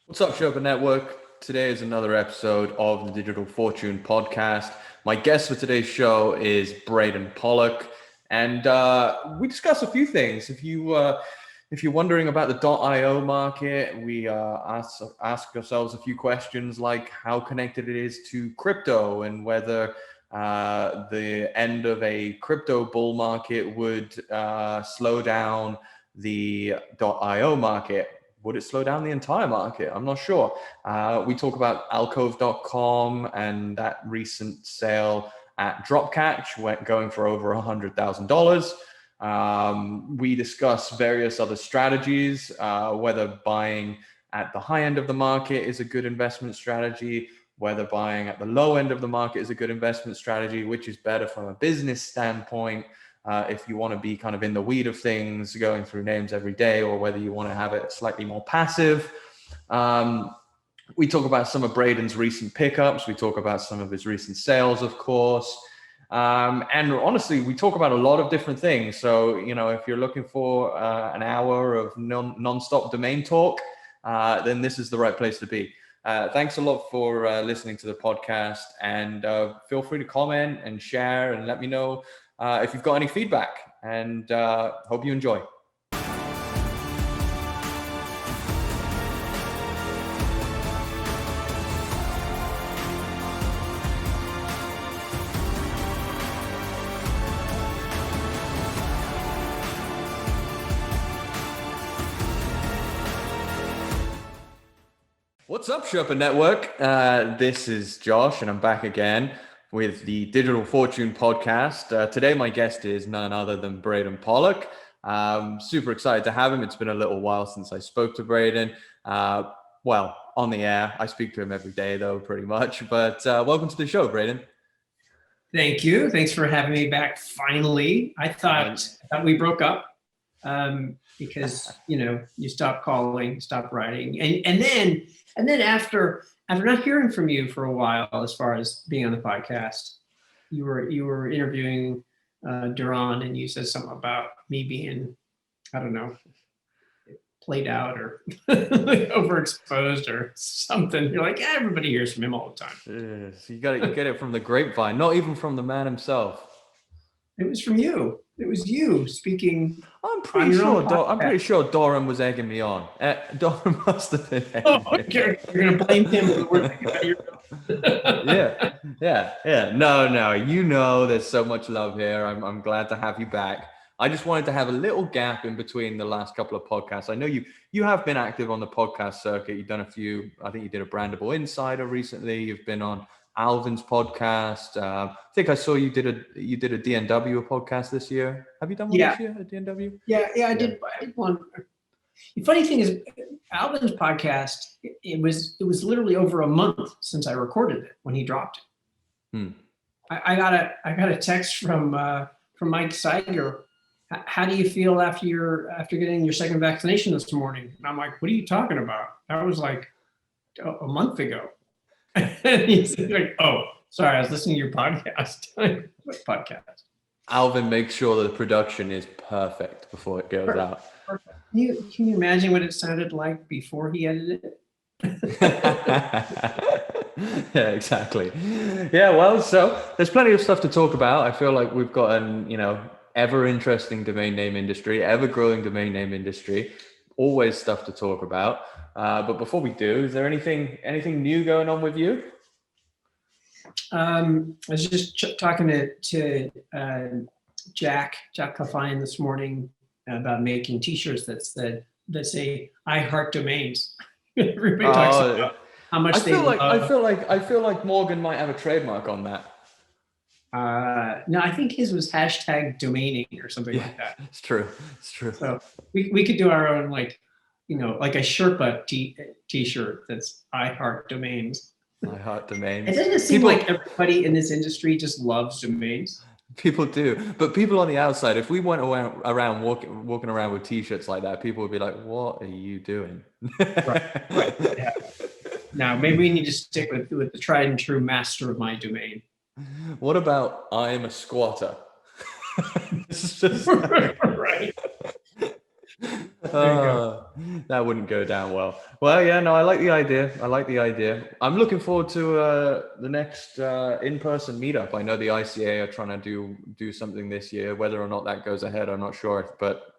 What's up, Sherpa Network? Today is another episode of the Digital Fortune podcast. My guest for today's show is Braden Pollock, and we discuss a few things. If you're wondering about the .io market, we ask ourselves a few questions like how connected it is to crypto and whether the end of a crypto bull market would slow down the .io market. Would it slow down the entire market? I'm not sure. We talk about alcove.com and that recent sale at Dropcatch going for over $100,000. We discuss various other strategies, whether buying at the high end of the market is a good investment strategy, whether buying at the low end of the market is a good investment strategy, which is better from a business standpoint. If you want to be kind of in the weed of things, going through names every day, or whether you want to have it slightly more passive. We talk about some of Braden's recent pickups. We talk about some of his recent sales, of course. And honestly, we talk about a lot of different things. So, if you're looking for an hour of non-stop domain talk, then this is the right place to be. Thanks a lot for listening to the podcast, and feel free to comment and share and let me know if you've got any feedback, and hope you enjoy. What's up, Sherpa Network? This is Josh, and I'm back again with the Digital Fortune podcast. Today, my guest is none other than Braden Pollock. Super excited to have him. It's been a little while since I spoke to Braden. Well, on the air. I speak to him every day, though, pretty much. But welcome to the show, Braden. Thank you. Thanks for having me back finally. I thought we broke up because, you stopped calling, stopped writing. And then after not hearing from you for a while, as far as being on the podcast, you were interviewing Duran, and you said something about me being, I don't know, played out or overexposed or something. You're like, yeah, everybody hears from him all the time. So you get it from the grapevine, not even from the man himself. It was from you. It was you speaking. I'm pretty sure Doran was egging me on. Doran must have been. You're gonna blame him for the word. Yeah. No. There's so much love here. I'm glad to have you back. I just wanted to have a little gap in between the last couple of podcasts. I know you have been active on the podcast circuit. You've done a few. I think you did a Brandable Insider recently. You've been on Alvin's podcast. I think I saw you did a DNW podcast this year. Have you done one this year at DNW? Yeah, I did one. The funny thing is, Alvin's podcast, it was literally over a month since I recorded it when he dropped it. I got a text from Mike Seiger. How do you feel after getting your second vaccination this morning? And I'm like, what are you talking about? That was like a month ago. And he's like, oh, sorry, I was listening to your podcast. What podcast? Alvin makes sure that the production is perfect before it goes out. Perfect. Can you imagine what it sounded like before he edited it? Yeah, exactly. Yeah, well, so there's plenty of stuff to talk about. I feel like we've got an, ever interesting domain name industry, ever growing domain name industry, always stuff to talk about. But before we do, is there anything new going on with you? I was just talking to Jack Clefine this morning about making T-shirts that say "I heart domains." Everybody talks about how much they love. I feel like Morgan might have a trademark on that. No, I think his was #domaining or something like that. It's true. So we could do our own, like a Sherpa T-shirt that's "I heart domains." I heart domains. It doesn't seem like everybody in this industry just loves domains. People do, but people on the outside, if we went around walking around with T-shirts like that, people would be like, "What are you doing?" Right. Yeah. Now, maybe we need to stick with the tried and true master of my domain. What about I am a squatter? Right. There you go. That wouldn't go down well. Well, yeah, no, I like the idea. I like the idea. I'm looking forward to the next in-person meetup. I know the ICA are trying to do something this year. Whether or not that goes ahead, I'm not sure. But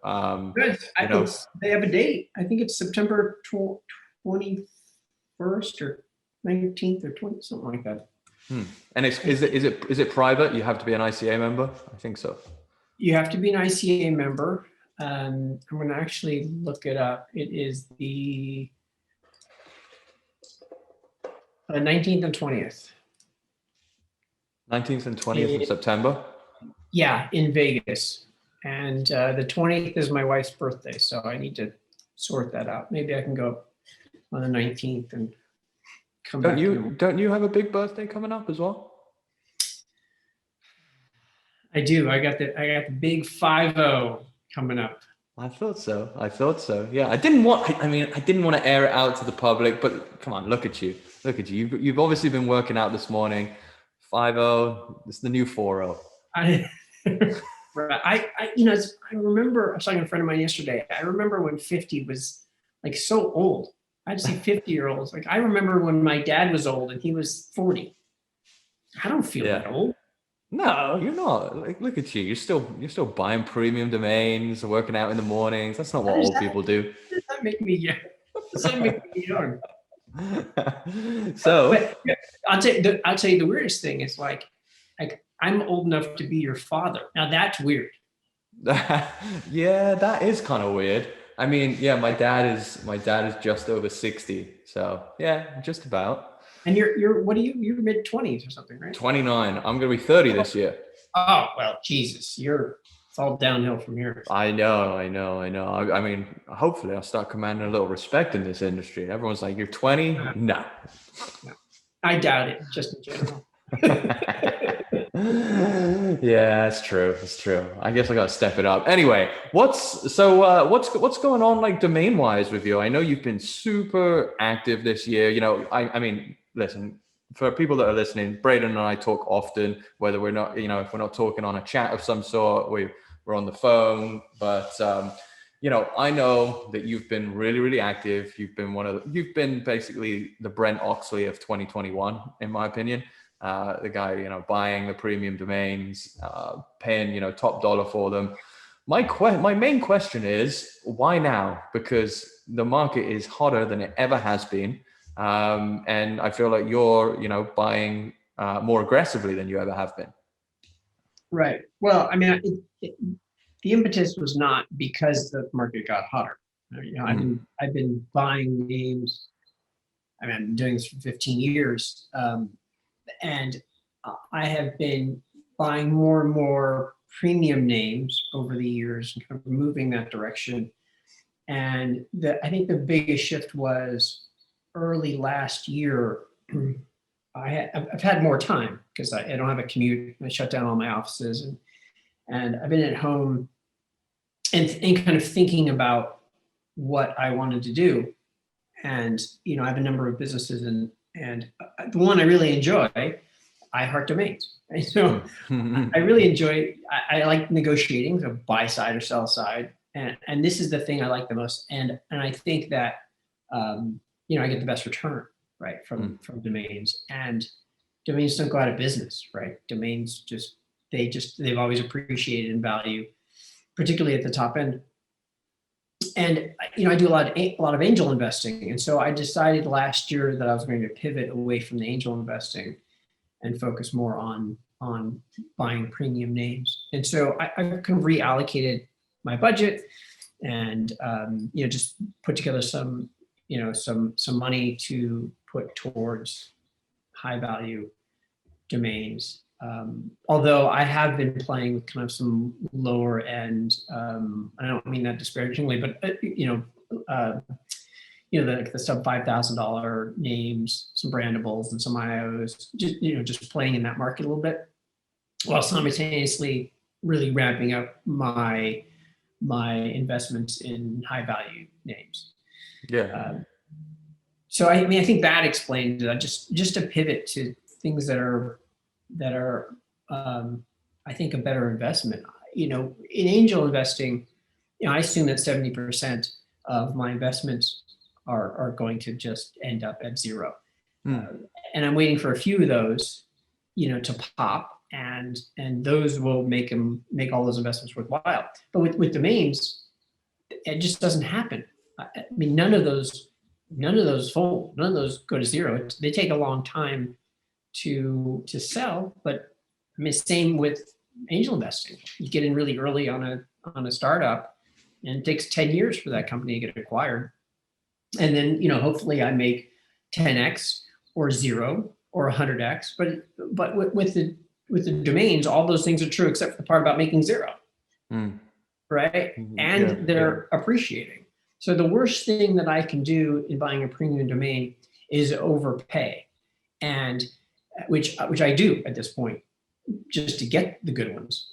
Good. you know, They have a date. I think it's September 21st or 19th or 20, something like that. and is it private? You have to be an ICA member. I think so. You have to be an ICA member. I'm going to actually look it up. It is the 19th and 20th. 19th and 20th of September. Yeah, in Vegas. And the 20th is my wife's birthday, so I need to sort that out. Maybe I can go on the 19th and come back. Don't you have a big birthday coming up as well? I do. I got the big 50 coming up. I thought so. Yeah, I didn't want to air it out to the public, but come on, look at you. You've obviously been working out this morning. 50, it's the new 40. I remember I was talking to a friend of mine yesterday. I remember when 50 was like so old. I'd see 50-year-olds. Like I remember when my dad was old and he was 40. I don't feel that old. No, you're not. Like, look at you. You're still buying premium domains, working out in the mornings. That's not what old people do. Does that make me young? Does that make me young? So but I'll tell you the weirdest thing is like I'm old enough to be your father. Now that's weird. Yeah, that is kind of weird. I mean, yeah, my dad is just over 60. So yeah, just about. And you're you're mid-20s or something, right? 29. I'm gonna be 30 this year. Oh well, Jesus, it's all downhill from here. I know. I mean, hopefully I'll start commanding a little respect in this industry. Everyone's like, "You're 20?" No. I doubt it, just in general. Yeah, that's true. I guess I gotta step it up. Anyway, what's going on like domain wise with you? I know you've been super active this year. You know, I mean, listen, for people that are listening, Braden and I talk often, whether we're not, if we're not talking on a chat of some sort, we're on the phone. But I know that you've been really, really active. You've been basically the Brent Oxley of 2021, in my opinion. The guy, buying the premium domains, paying, top dollar for them. My main question is, why now? Because the market is hotter than it ever has been. And I feel like you're, buying more aggressively than you ever have been. Right. Well, I mean, the impetus was not because the market got hotter. I've been buying names. I mean, I've been doing this for 15 years. And I have been buying more and more premium names over the years and kind of moving that direction. And I think the biggest shift was early last year. I've had more time because I don't have a commute. I shut down all my offices and I've been at home and kind of thinking about what I wanted to do. And, I have a number of businesses and the one I really enjoy, I heart domains. Right? So I really enjoy, I like negotiating, so buy side or sell side. And this is the thing I like the most. And I think that, I get the best return, right, from domains. And domains don't go out of business, right? Domains they've always appreciated in value, particularly at the top end. And I do a lot of angel investing, and so I decided last year that I was going to pivot away from the angel investing and focus more on buying premium names. And so I kind of reallocated my budget and just put together some money to put towards high value domains. Although I have been playing with kind of some lower end, I don't mean that disparagingly, but the sub $5,000 names, some brandables and some IOs, just playing in that market a little bit, while simultaneously really ramping up my investments in high value names. Yeah. So I think that explains it. Just to pivot to things that are I think a better investment. In angel investing, I assume that 70% of my investments are going to just end up at zero. And I'm waiting for a few of those, to pop, and those will make all those investments worthwhile. But with domains, it just doesn't happen. I mean, none of those fold, none of those go to zero. They take a long time to sell, but I mean, same with angel investing. You get in really early on a startup, and it takes 10 years for that company to get acquired. And then, hopefully I make 10x or zero or 100x. But with the domains, all those things are true except for the part about making zero. Right? And they're appreciating. So the worst thing that I can do in buying a premium domain is overpay, and which I do at this point, just to get the good ones.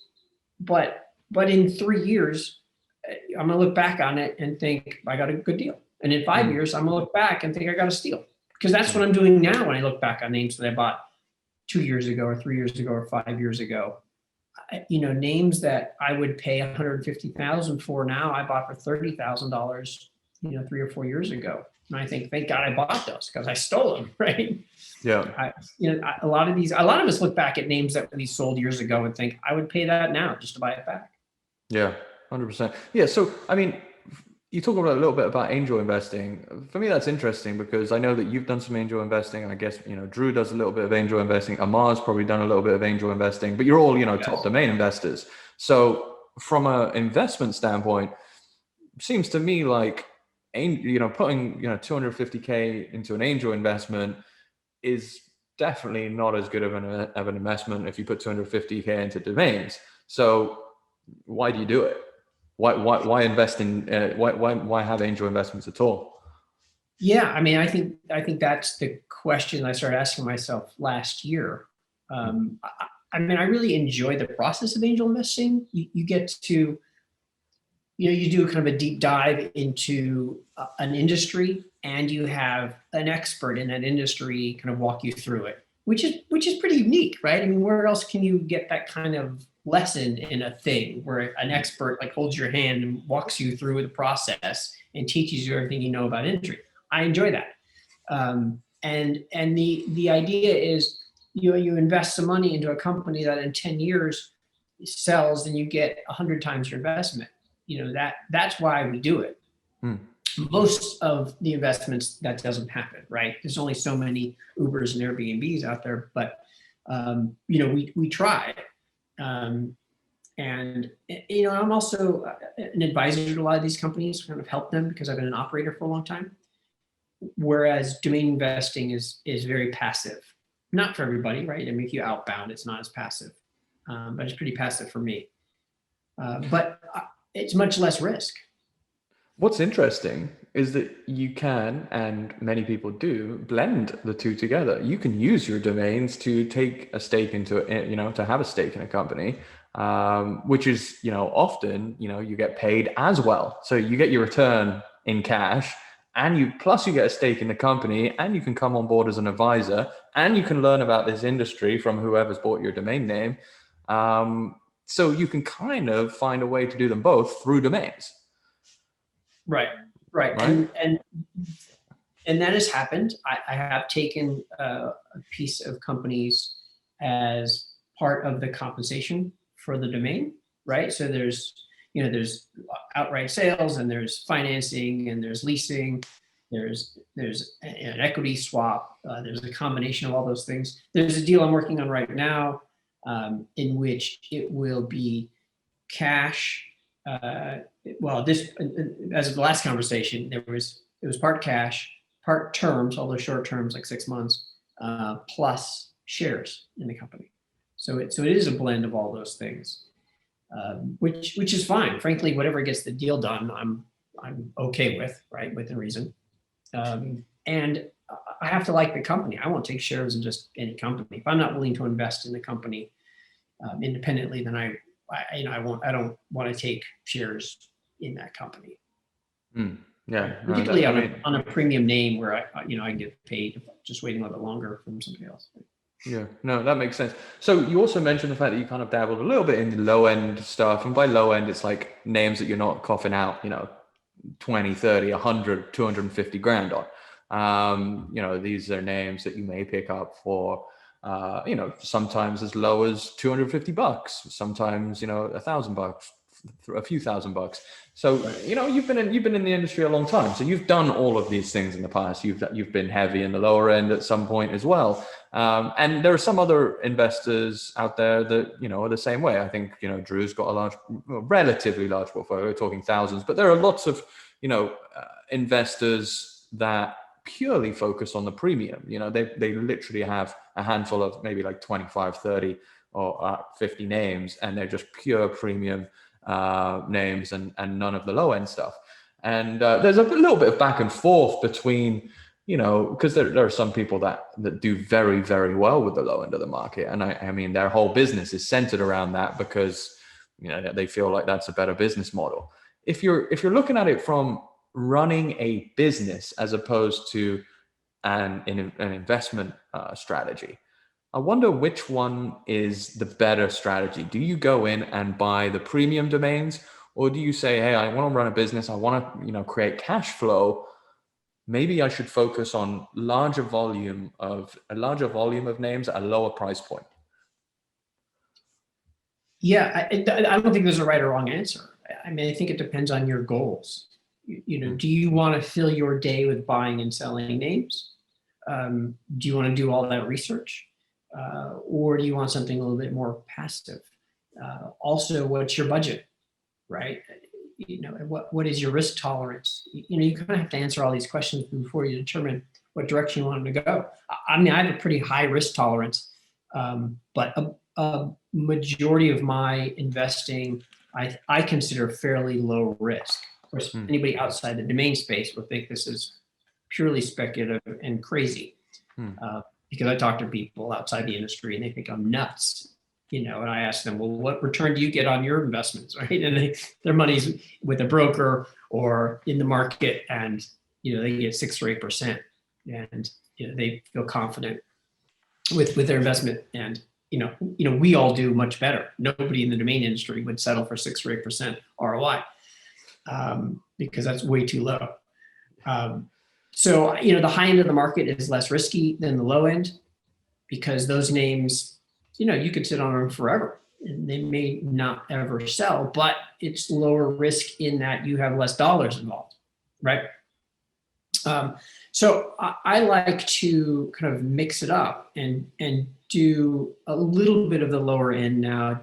But in 3 years, I'm gonna look back on it and think I got a good deal. And in 5 years, I'm gonna look back and think I got a steal. Because that's what I'm doing now when I look back on names that I bought 2 years ago or 3 years ago or 5 years ago. Names that I would pay $150,000 for now, I bought for $30,000, 3 or 4 years ago. And I think, thank God I bought those because I stole them, right? Yeah. A lot of us look back at names that we sold years ago and think I would pay that now just to buy it back. Yeah, 100%. Yeah. So, I mean, you talk about a little bit about angel investing. For me, that's interesting because I know that you've done some angel investing, and I guess, Drew does a little bit of angel investing. Amar's probably done a little bit of angel investing, but you're all, top domain investors. So from an investment standpoint, seems to me like, putting, 250K into an angel investment is definitely not as good of an investment if you put 250K into domains. So why do you do it? Why invest in why have angel investments at all? Yeah, I mean, I think that's the question I started asking myself last year. I mean, I really enjoy the process of angel investing. You get to, you do kind of a deep dive into an industry, and you have an expert in that industry kind of walk you through it, which is pretty unique, right? I mean, where else can you get that kind of lesson in a thing where an expert like holds your hand and walks you through the process and teaches you everything you know about industry? I enjoy that. And the idea is you invest some money into a company that in 10 years sells and you get 100 times your investment. That's why we do it. Most of the investments, that doesn't happen, right? There's only so many Ubers and Airbnbs out there, but we try. And I'm also an advisor to a lot of these companies, kind of help them because I've been an operator for a long time. Whereas domain investing is very passive. Not for everybody, right? I mean, if you outbound, it's not as passive, but it's pretty passive for me. But it's much less risk. What's interesting is that you can, and many people do, blend the two together. You can use your domains to take a stake into it, to have a stake in a company, which is, often, you get paid as well. So you get your return in cash, and you get a stake in the company, and you can come on board as an advisor, and you can learn about this industry from whoever's bought your domain name. So you can kind of find a way to do them both through domains. Right. And that has happened. I have taken a piece of companies as part of the compensation for the domain, right? So there's outright sales, and there's financing, and there's leasing, there's an equity swap, there's a combination of all those things. There's a deal I'm working on right now in which it will be cash. This, as of the last conversation, it was part cash, part terms, although short terms like 6 months, plus shares in the company. So it is a blend of all those things, which is fine. Frankly, whatever gets the deal done, I'm okay with, right, within reason. And I have to like the company. I won't take shares in just any company. If I'm not willing to invest in the company independently, then I don't want to take shares in that company. Yeah, particularly on a premium name where I can get paid just waiting a little bit longer from somebody else. Yeah, no, that makes sense. So you also mentioned the fact that you kind of dabbled a little bit in the low end stuff. And by low end, it's like names that you're not coughing out, 20, 30, 100, 250 grand on. These are names that you may pick up for, sometimes as low as 250 bucks, sometimes, $1,000, a few $1,000. So, you've been in the industry a long time. So you've done all of these things in the past. You've been heavy in the lower end at some point as well. And there are some other investors out there that, are the same way. I think, Drew's got relatively large portfolio, we're talking thousands, but there are lots of, investors that purely focus on the premium. They literally have a handful of maybe like 25, 30 or 50 names, and they're just pure premium names and none of the low end stuff. And there's a little bit of back and forth between, because there are some people that do very, very well with the low end of the market. And I mean, their whole business is centered around that because, they feel like that's a better business model. If you're looking at it from running a business as opposed to an investment strategy, I wonder which one is the better strategy. Do you go in and buy the premium domains, or do you say, hey, I want to run a business, I want to, create cash flow. Maybe I should focus on a larger volume of names at a lower price point? Yeah, I don't think there's a right or wrong answer. I mean, I think it depends on your goals. Do you want to fill your day with buying and selling names? Do you want to do all that research? Or do you want something a little bit more passive? Also, what's your budget, right? What is your risk tolerance? You kind of have to answer all these questions before you determine what direction you want them to go. I mean, I have a pretty high risk tolerance, but a majority of my investing, I consider fairly low risk. Of course, anybody outside the domain space will think this is purely speculative and crazy, because I talk to people outside the industry and they think I'm nuts. And I ask them, well, what return do you get on your investments, right? And their money's with a broker or in the market, and they get 6 or 8%, and they feel confident with their investment. And we all do much better. Nobody in the domain industry would settle for 6 or 8% ROI, because that's way too low. So the high end of the market is less risky than the low end, because those names, you could sit on them forever and they may not ever sell, but it's lower risk in that you have less dollars involved, right? So I like to kind of mix it up and do a little bit of the lower end now,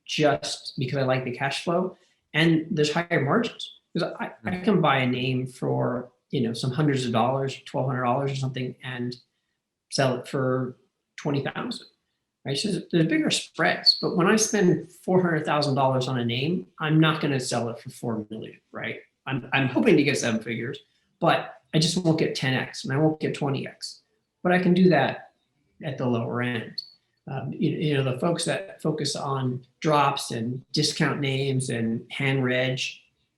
just because I like the cash flow and there's higher margins. Because I can buy a name for some hundreds of dollars, $1,200 or something, and sell it for $20,000. Right? So there's bigger spreads. But when I spend $400,000 on a name, I'm not going to sell it for $4 million, right? I'm hoping to get 7 figures, but I just won't get 10x and I won't get 20x. But I can do that at the lower end. The folks that focus on drops and discount names and hand reg,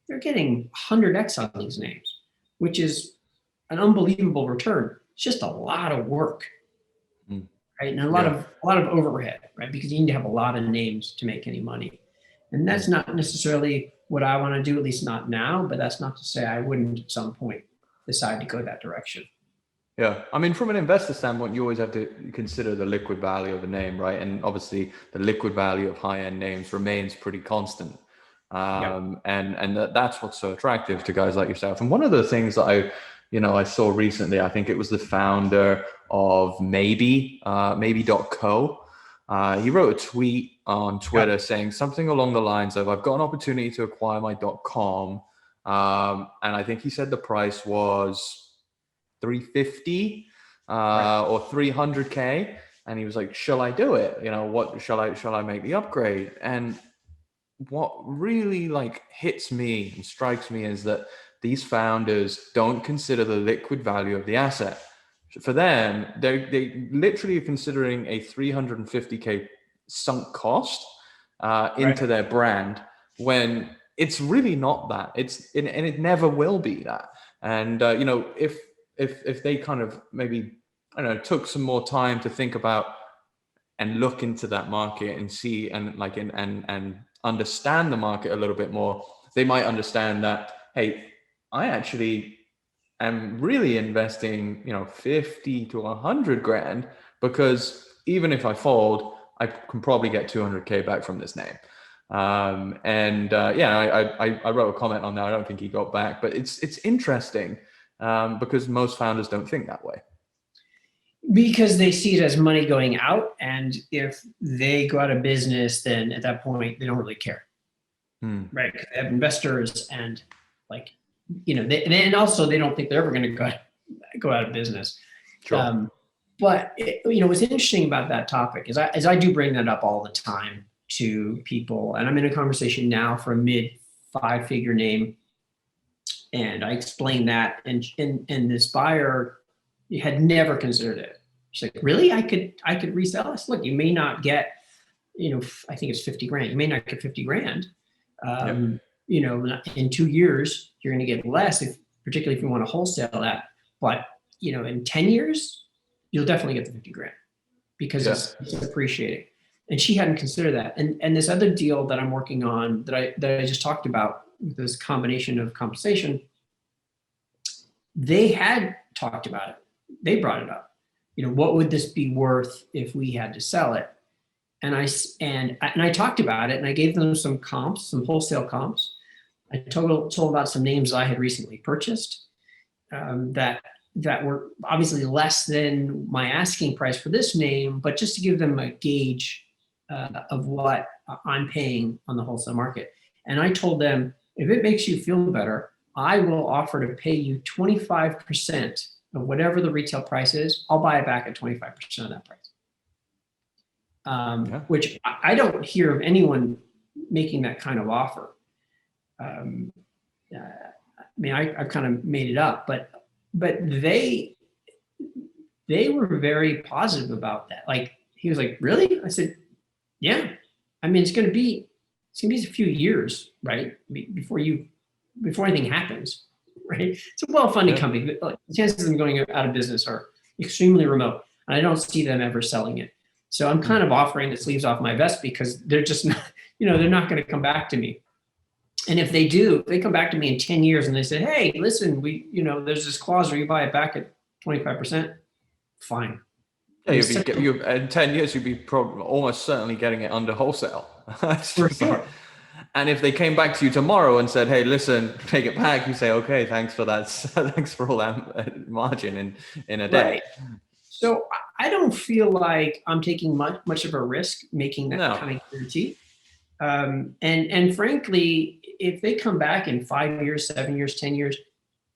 they're getting 100x on these names, which is an unbelievable return. It's just a lot of work, right? And a lot of overhead, right? Because you need to have a lot of names to make any money. And that's not necessarily what I want to do, at least not now, but that's not to say I wouldn't at some point decide to go that direction. Yeah. I mean, from an investor standpoint, you always have to consider the liquid value of a name, right? And obviously the liquid value of high-end names remains pretty constant. And that's what's so attractive to guys like yourself. And one of the things that I saw recently, I think it was the founder of maybe.co. He wrote a tweet on Twitter saying something along the lines of, I've got an opportunity to acquire my .com. And I think he said the price was 350 or 300K. And he was like, shall I do it? What shall I make the upgrade? And what really hits me and strikes me is that these founders don't consider the liquid value of the asset. For them, they literally are considering a 350K sunk cost into their brand, when it's really not that. And it never will be that. And if they kind of maybe, I don't know, took some more time to think about and look into that market and see and like and understand the market a little bit more, they might understand that, hey, I actually am really investing, 50 to 100 grand, because even if I fold, I can probably get 200K back from this name. I wrote a comment on that. I don't think he got back, but it's interesting because most founders don't think that way. Because they see it as money going out, and if they go out of business, then at that point they don't really care, right? They have investors, and like, and also they don't think they're ever going to go out of business. Sure. But what's interesting about that topic is I do bring that up all the time to people, and I'm in a conversation now for a mid 5-figure name, and I explained that, and this buyer had never considered it. She's like, really? I could resell this? Look, you may not get, I think it's 50 grand. You may not get 50 grand. In 2 years, you're going to get less, particularly if you want to wholesale that. But, in 10 years, you'll definitely get the 50 grand because it's appreciating. And she hadn't considered that. And this other deal that I'm working on that I just talked about with this combination of compensation, they had talked about it. They brought it up. What would this be worth if we had to sell it? And I talked about it, and I gave them some comps, some wholesale comps. I told about some names I had recently purchased that were obviously less than my asking price for this name, but just to give them a gauge of what I'm paying on the wholesale market. And I told them, if it makes you feel better, I will offer to pay you 25% of whatever the retail price is. I'll buy it back at 25% of that price. Which I don't hear of anyone making that kind of offer. I kind of made it up, but they were very positive about that. Like, he was like, really? I said, yeah. I mean, it's going to be a few years, right? Before anything happens. Right? It's a well-funded company. But the chances of them going out of business are extremely remote, and I don't see them ever selling it. So I'm kind of offering the sleeves off my vest, because they're just not, they're not going to come back to me. And if they do, if they come back to me in 10 years and they say, hey, listen, there's this clause where you buy it back at 25%, fine. Yeah, in 10 years, you'd be almost certainly getting it under wholesale. For sure. And if they came back to you tomorrow and said, hey, listen, take it back, you say, okay, thanks for that. Thanks for all that margin in a day. Right. So I don't feel like I'm taking much of a risk making that kind of guarantee. And frankly, if they come back in 5 years, 7 years, 10 years,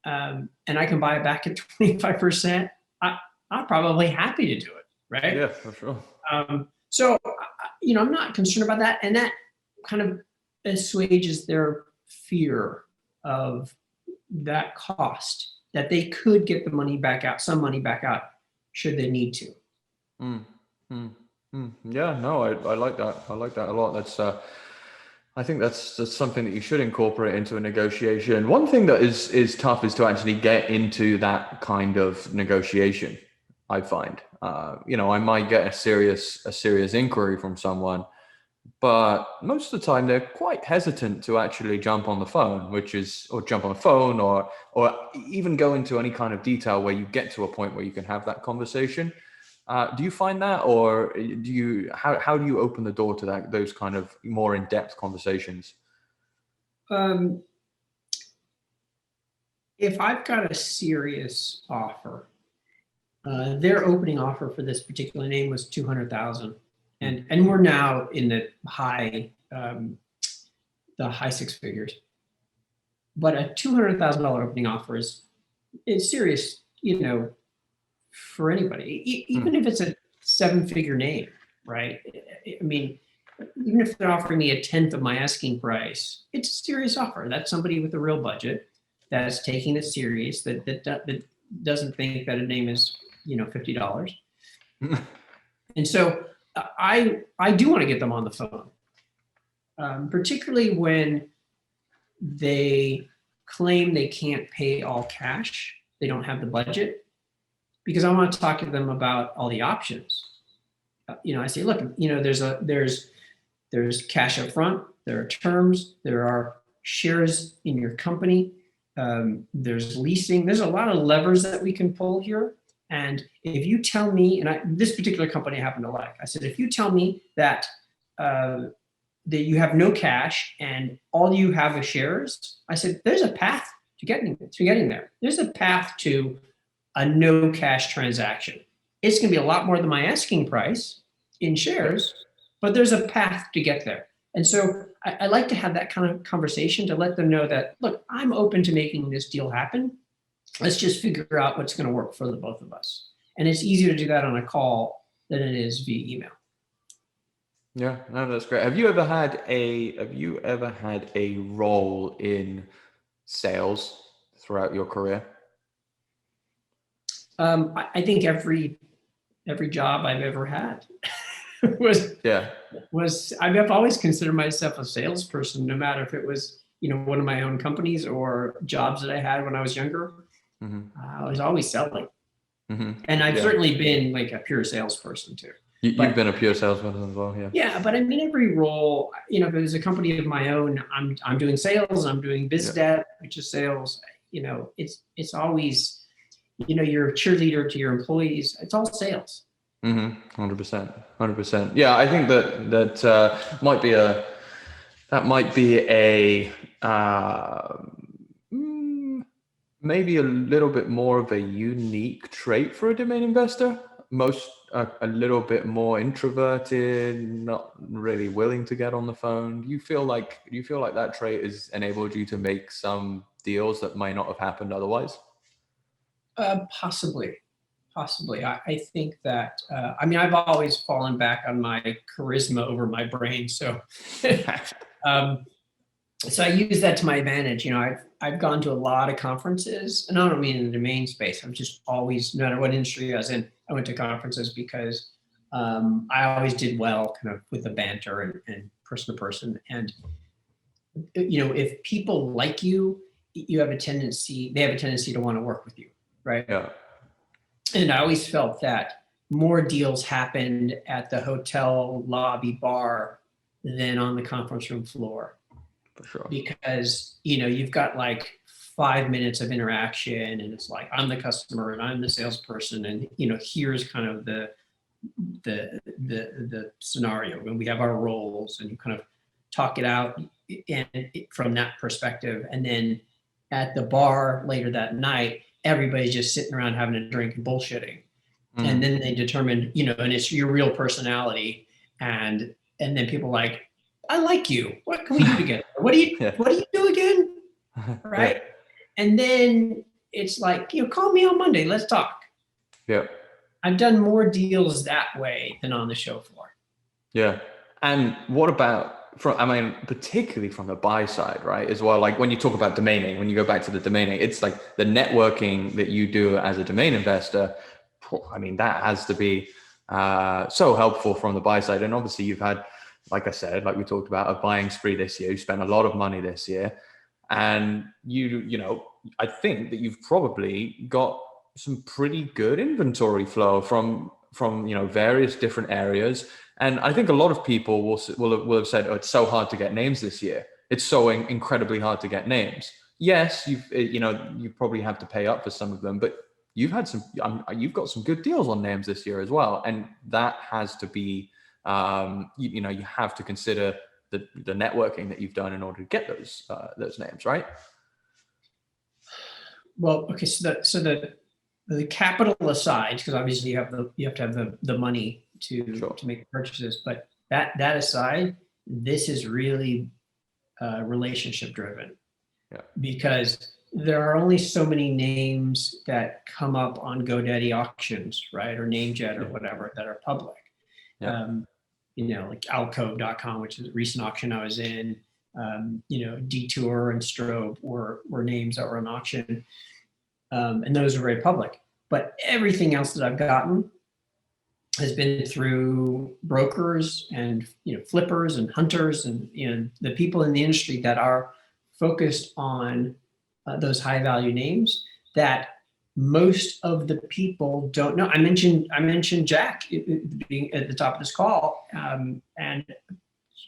and I can buy it back at 25%, I'm probably happy to do it. Right. Yeah, for sure. So, I'm not concerned about that. And that kind of assuages their fear of that cost, that they could get some money back out should they need to. Yeah, no, I like that. I like that a lot. That's I think that's something that you should incorporate into a negotiation. One thing that is tough is to actually get into that kind of negotiation. I find, I might get a serious inquiry from someone, but most of the time they're quite hesitant to actually jump on the phone, or even go into any kind of detail where you get to a point where you can have that conversation. Do you find that, or how do you open the door to those kind of more in-depth conversations? If I've got a serious offer, their opening offer for this particular name was $200,000, and we're now in the high 6 figures. But a $200,000 opening offer is serious, for anybody, even if it's a 7-figure name, right? I mean, even if they're offering me 1/10 of my asking price, it's a serious offer. That's somebody with a real budget that's taking it serious, that doesn't think that a name is, $50. And so I do want to get them on the phone, particularly when they claim they can't pay all cash. They don't have the budget, because I want to talk to them about all the options. I say, look, there's cash up front, there are terms, there are shares in your company, there's leasing, there's a lot of levers that we can pull here. And if you tell me, this particular company I happen to like, I said, if you tell me that that you have no cash and all you have is shares, I said, there's a path to getting there. There's a path to a no cash transaction. It's going to be a lot more than my asking price in shares, but there's a path to get there. And so I like to have that kind of conversation to let them know that, look, I'm open to making this deal happen. Let's just figure out what's going to work for the both of us. And it's easier to do that on a call than it is via email. Yeah, no, that's great. Have you ever had a role in sales throughout your career? I think every job I've ever had was I've always considered myself a salesperson, no matter if it was one of my own companies or jobs that I had when I was younger. I was always selling, and I've certainly been like a pure salesperson too. You've been a pure salesperson as well, yeah. Yeah, but I mean, every role, if there's a company of my own, I'm doing sales, I'm doing biz dev, which is sales. It's always, you're a cheerleader to your employees. It's all sales. 100%. Yeah, I think that might be a maybe a little bit more of a unique trait for a domain investor. Most are a little bit more introverted, not really willing to get on the phone. Do you feel like that trait has enabled you to make some deals that might not have happened otherwise? Possibly. I think that, I've always fallen back on my charisma over my brain. So, so I use that to my advantage. I've gone to a lot of conferences, and I don't mean in the domain space. I'm just always, no matter what industry I was in, I went to conferences because I always did well kind of with the banter and person to person. And, if people like you, they have a tendency to want to work with you. Right. Yeah. And I always felt that more deals happened at the hotel lobby bar than on the conference room floor. For sure. Because, you've got like 5 minutes of interaction, and it's like, I'm the customer and I'm the salesperson. And, here's kind of the scenario, and we have our roles, and you kind of talk it out and from that perspective. And then at the bar later that night, everybody's just sitting around having a drink and bullshitting. And then they determine, and it's your real personality. And then people are like, I like you. What can we do together? What do you do again? Right. And then it's like, call me on Monday. Let's talk. Yeah. I've done more deals that way than on the show floor. Yeah. And what about particularly from the buy side, right? As well, like when you talk about domaining, when you go back to the domaining, it's like the networking that you do as a domain investor. That has to be so helpful from the buy side. And obviously you've had, like I said, like we talked about, a buying spree this year. You spent a lot of money this year, and I think that you've probably got some pretty good inventory flow from various different areas. And I think a lot of people will have said, oh, it's so hard to get names this year. It's so incredibly hard to get names. Yes, you probably have to pay up for some of them, but you've got some good deals on names this year as well. And that has to be, you have to consider the networking that you've done in order to get those names, right? Well, okay. So the capital aside, because obviously you have to have the money to make purchases, but that aside, this is really relationship driven. Yeah. Because there are only so many names that come up on GoDaddy auctions, right, or NameJet or whatever, that are public. Yeah. Like alcove.com, which is a recent auction I was in. Detour and Strobe were names that were on auction, and those are very public. But everything else that I've gotten has been through brokers and flippers and hunters and the people in the industry that are focused on those high value names that most of the people don't know. I mentioned Jack being at the top of this call, and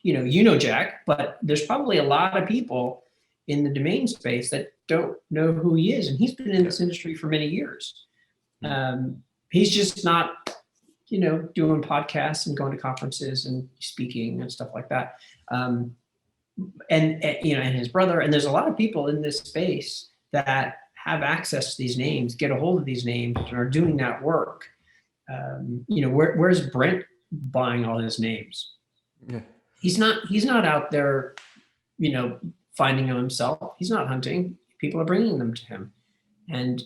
you know Jack, but there's probably a lot of people in the domain space that don't know who he is, and he's been in this industry for many years. He's just not, doing podcasts and going to conferences and speaking and stuff like that. And his brother, and there's a lot of people in this space that have access to these names, get a hold of these names, and are doing that work. Where's Brent buying all his names? Yeah. He's not out there, finding them himself. He's not hunting. People are bringing them to him, and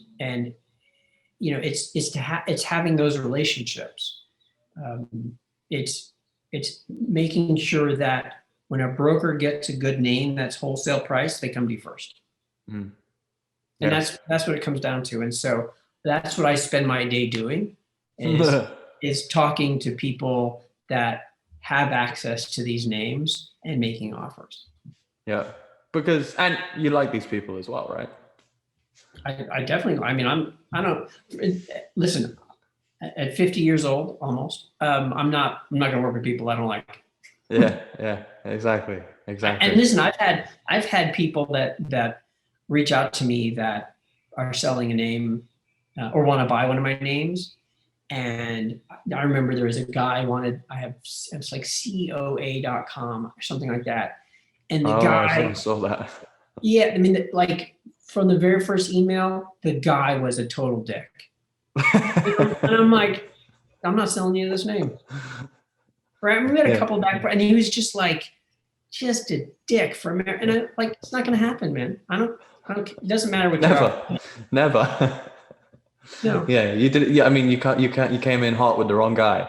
it's having those relationships. It's making sure that when a broker gets a good name that's wholesale price, they come to you first. And that's what it comes down to. And so that's what I spend my day doing is talking to people that have access to these names and making offers. Yeah. And you like these people as well, right? I definitely, listen, at 50 years old, almost, I'm not going to work with people I don't like. Yeah, exactly. And listen, I've had people that reach out to me that are selling a name or want to buy one of my names. And I remember there was a guy it's like COA.com or something like that. And the guy, I saw that. Yeah, like from the very first email, the guy was a total dick. And I'm like, I'm not selling you this name. Right? We had a couple back, and he was just a dick for America. And I like, it's not going to happen, man. I don't. It doesn't matter what. Never. No. Yeah, you did. Yeah, you came in hot with the wrong guy.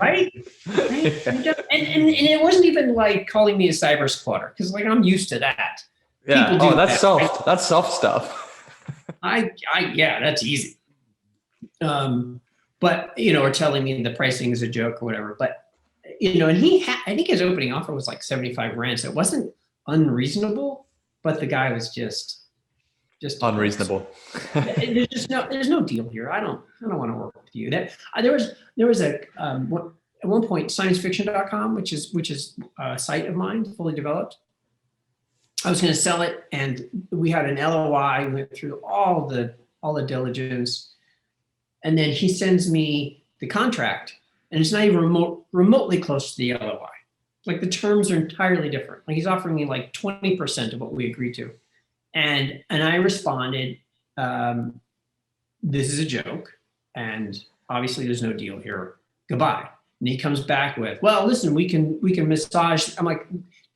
Right? And it wasn't even like calling me a cyber squatter, because I'm used to that. Yeah. That's soft. Right? That's soft stuff. Yeah, that's easy. But or telling me the pricing is a joke or whatever. But and I think his opening offer was like 75 grand, so it wasn't unreasonable. But the guy was just unreasonable. There's no deal here. I don't want to work with you. There was at one point sciencefiction.com, which is a site of mine, fully developed. I was going to sell it, and we had an LOI. We went through all the diligence, and then he sends me the contract, and it's not even remotely close to the LOI. Like, the terms are entirely different. Like, he's offering me like 20% of what we agreed to. And I responded, this is a joke, and obviously there's no deal here. Goodbye. And he comes back with, well, listen, we can massage. I'm like,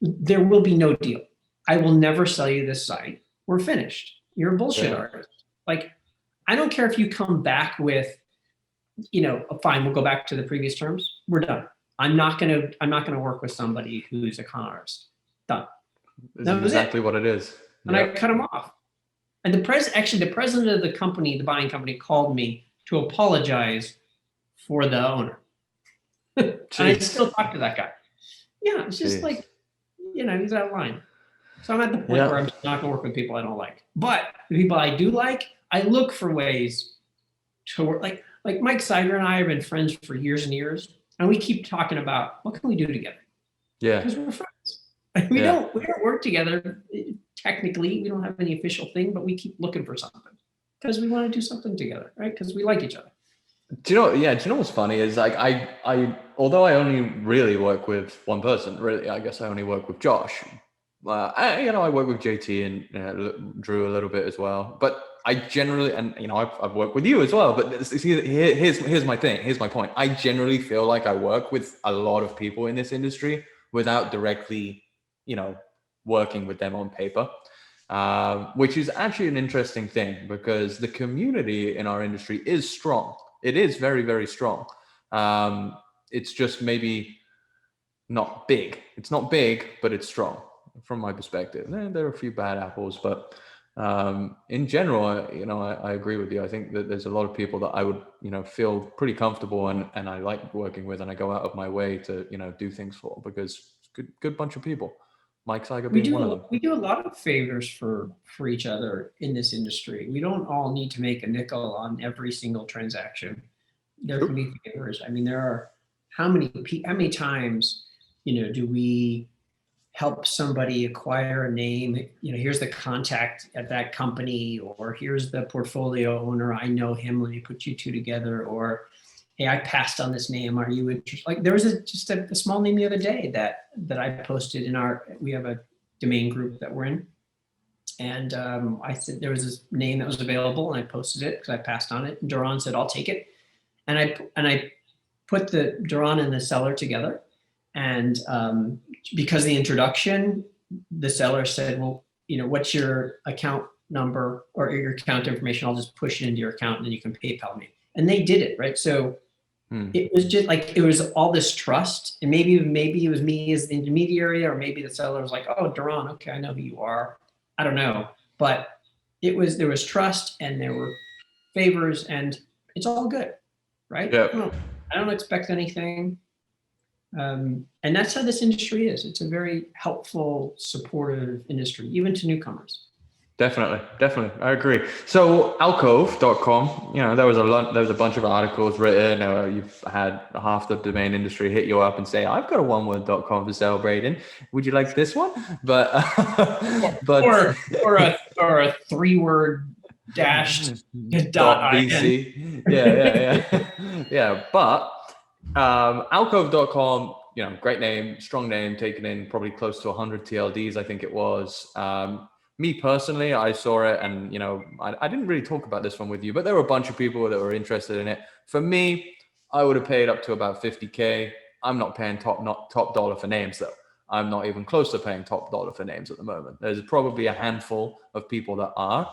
there will be no deal. I will never sell you this site. We're finished. You're a bullshit artist. Like, I don't care if you come back with, fine, we'll go back to the previous terms. We're done. I'm not gonna work with somebody who's a con artist. Done. That's exactly what it is. And I cut him off. And the president of the company, the buying company, called me to apologize for the owner. And I still talk to that guy. Yeah, it's just like, he's out of line. So I'm at the point where I'm just not going to work with people I don't like. But the people I do like, I look for ways to work. Like Mike Sider and I have been friends for years and years, and we keep talking about what can we do together. Yeah, because we're friends. We don't work together. Technically, we don't have any official thing, but we keep looking for something because we want to do something together, right? Because we like each other. Do you know what's funny is, like, I although I only really work with one person, really, I guess I only work with Josh. I work with JT and Drew a little bit as well, but I generally, and I've worked with you as well, but here's my thing. Here's my point. I generally feel like I work with a lot of people in this industry without directly, working with them on paper, which is actually an interesting thing, because the community in our industry is strong. It is very, very strong. It's just maybe not big. It's not big, but it's strong from my perspective. There are a few bad apples, but in general, I agree with you. I think that there's a lot of people that I would, feel pretty comfortable and I like working with, and I go out of my way to, do things for, because it's good bunch of people. Mike Seiger being one of them. We do a lot of favors for each other in this industry. We don't all need to make a nickel on every single transaction. There can be favors. I mean, there are how many times, do we help somebody acquire a name? Here's the contact at that company, or here's the portfolio owner. I know him. Let me put you two together. Or, hey, I passed on this name. Are you interested? Like there was just a small name the other day that I posted in we have a domain group that we're in. And I said there was this name that was available and I posted it because I passed on it. And Duran said, I'll take it. And I put the Duran and the seller together. And because of the introduction, the seller said, well, what's your account number or your account information? I'll just push it into your account and then you can PayPal me. And they did it, right? So it was just like, it was all this trust. And maybe it was me as the intermediary, or maybe the seller was like, oh, Duran, okay, I know who you are. I don't know. But there was trust and there were favors and it's all good, right? Yeah. I don't expect anything. And that's how this industry is. It's a very helpful, supportive industry, even to newcomers. Definitely. I agree. So alcove.com, there was a bunch of articles written. You've had half the domain industry hit you up and say, I've got a oneword.com for sale, Braden. Would you like this one? But or a 3-word dashed .vc. Yeah. But alcove.com, great name, strong name, taken in probably close to 100 TLDs, I think it was. Me personally, I saw it and, I didn't really talk about this one with you, but there were a bunch of people that were interested in it. For me, I would have paid up to about 50K. I'm not paying top dollar for names though. I'm not even close to paying top dollar for names at the moment. There's probably a handful of people that are,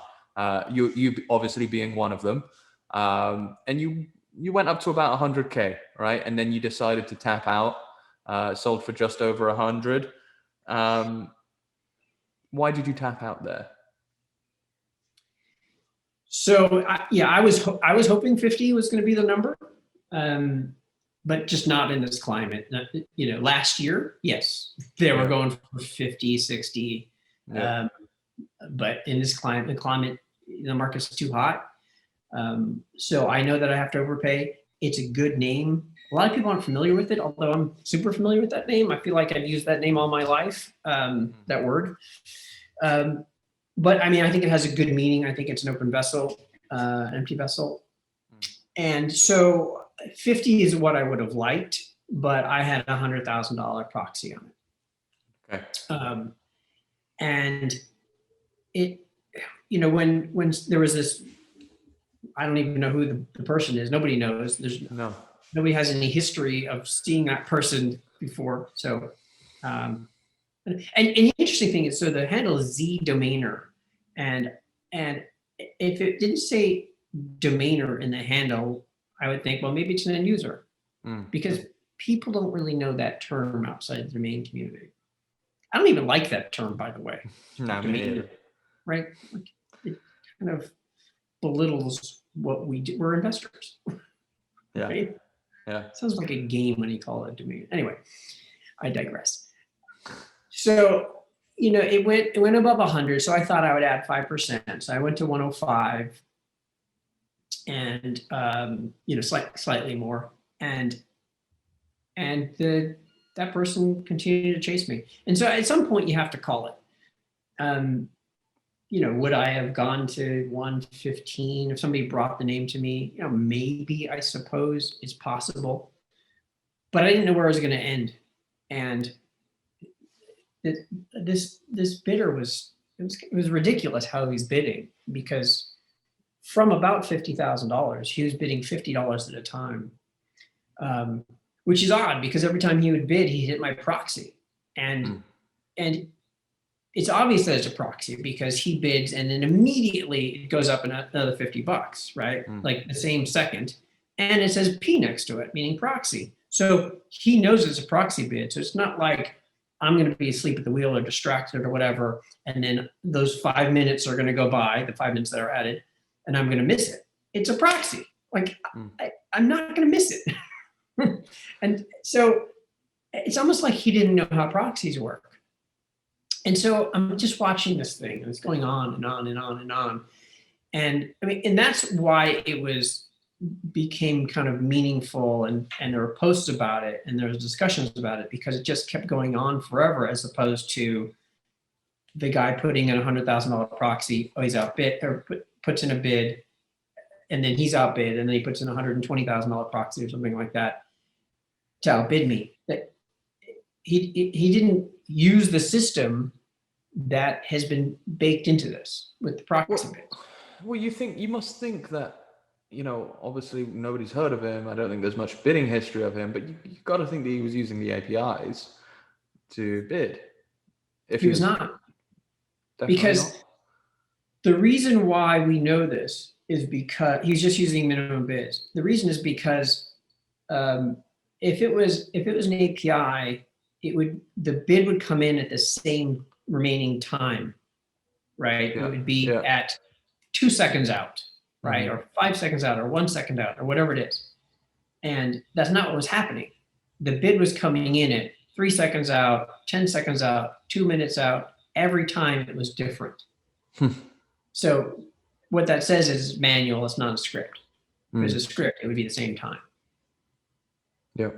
you obviously being one of them. And you went up to about 100K, right? And then you decided to tap out, sold for just over 100. Why did you tap out there? So I was hoping 50 was going to be the number, but just not in this climate. Last year, yes, they were going for 50, 60. Yeah. But in this climate, the market's too hot. So I know that I have to overpay. It's a good name. A lot of people aren't familiar with it, although I'm super familiar with that name. I feel like I've used that name all my life, that word. But I mean, I think it has a good meaning. I think it's an open vessel, empty vessel. And so 50 is what I would have liked, but I had $100,000 proxy on it. Okay. And it, when there was this, I don't even know who the person is. Nobody knows. Nobody has any history of seeing that person before. So, and the interesting thing is, so the handle is Z Domainer, and if it didn't say Domainer in the handle, I would think, well, maybe it's an end user, because people don't really know that term outside the domain community. I don't even like that term, by the way. No, me neither. Right? It kind of belittles what we do. We're investors. Yeah. Right? Yeah. Sounds like a game when you call it a domain. Anyway, I digress. So, it went above 100. So I thought I would add 5%. So I went to 105 and, slightly more. And that person continued to chase me. And so at some point you have to call it. Would I have gone to 115 if somebody brought the name to me? Maybe, I suppose it's possible, but I didn't know where I was going to end. And this bidder it was ridiculous how he's bidding, because from about $50,000, he was bidding $50 at a time, which is odd because every time he would bid, he hit my proxy, and it's obvious that it's a proxy because he bids and then immediately it goes up another $50, right? Like the same second, and it says P next to it, meaning proxy. So he knows it's a proxy bid. So it's not like I'm going to be asleep at the wheel or distracted or whatever, and then those 5 minutes are going to go by, the 5 minutes that are added, and I'm going to miss it. It's a proxy. Like I'm not going to miss it. And so it's almost like he didn't know how proxies work. And so I'm just watching this thing, and it's going on and on and on and on. And I mean, and that's why it became kind of meaningful, and there were posts about it and there was discussions about it, because it just kept going on forever, as opposed to the guy putting in $100,000 proxy, oh, he's outbid, or puts in a bid, and then he's outbid, and then he puts in $120,000 proxy or something like that to outbid me. That he didn't use the system that has been baked into this with the proxy bids. Well, you must think that, obviously nobody's heard of him. I don't think there's much bidding history of him, but you've got to think that he was using the APIs to bid. If he was not. Because the reason why we know this is because he's just using minimum bids. The reason is because if it was an API, the bid would come in at the same remaining time, right? Yeah. It would be at 2 seconds out, right? Or 5 seconds out, or 1 second out, or whatever it is. And that's not what was happening. The bid was coming in at 3 seconds out, 10 seconds out, 2 minutes out. Every time it was different. So what that says is manual, it's not a script. If it was a script, it would be the same time. Yeah,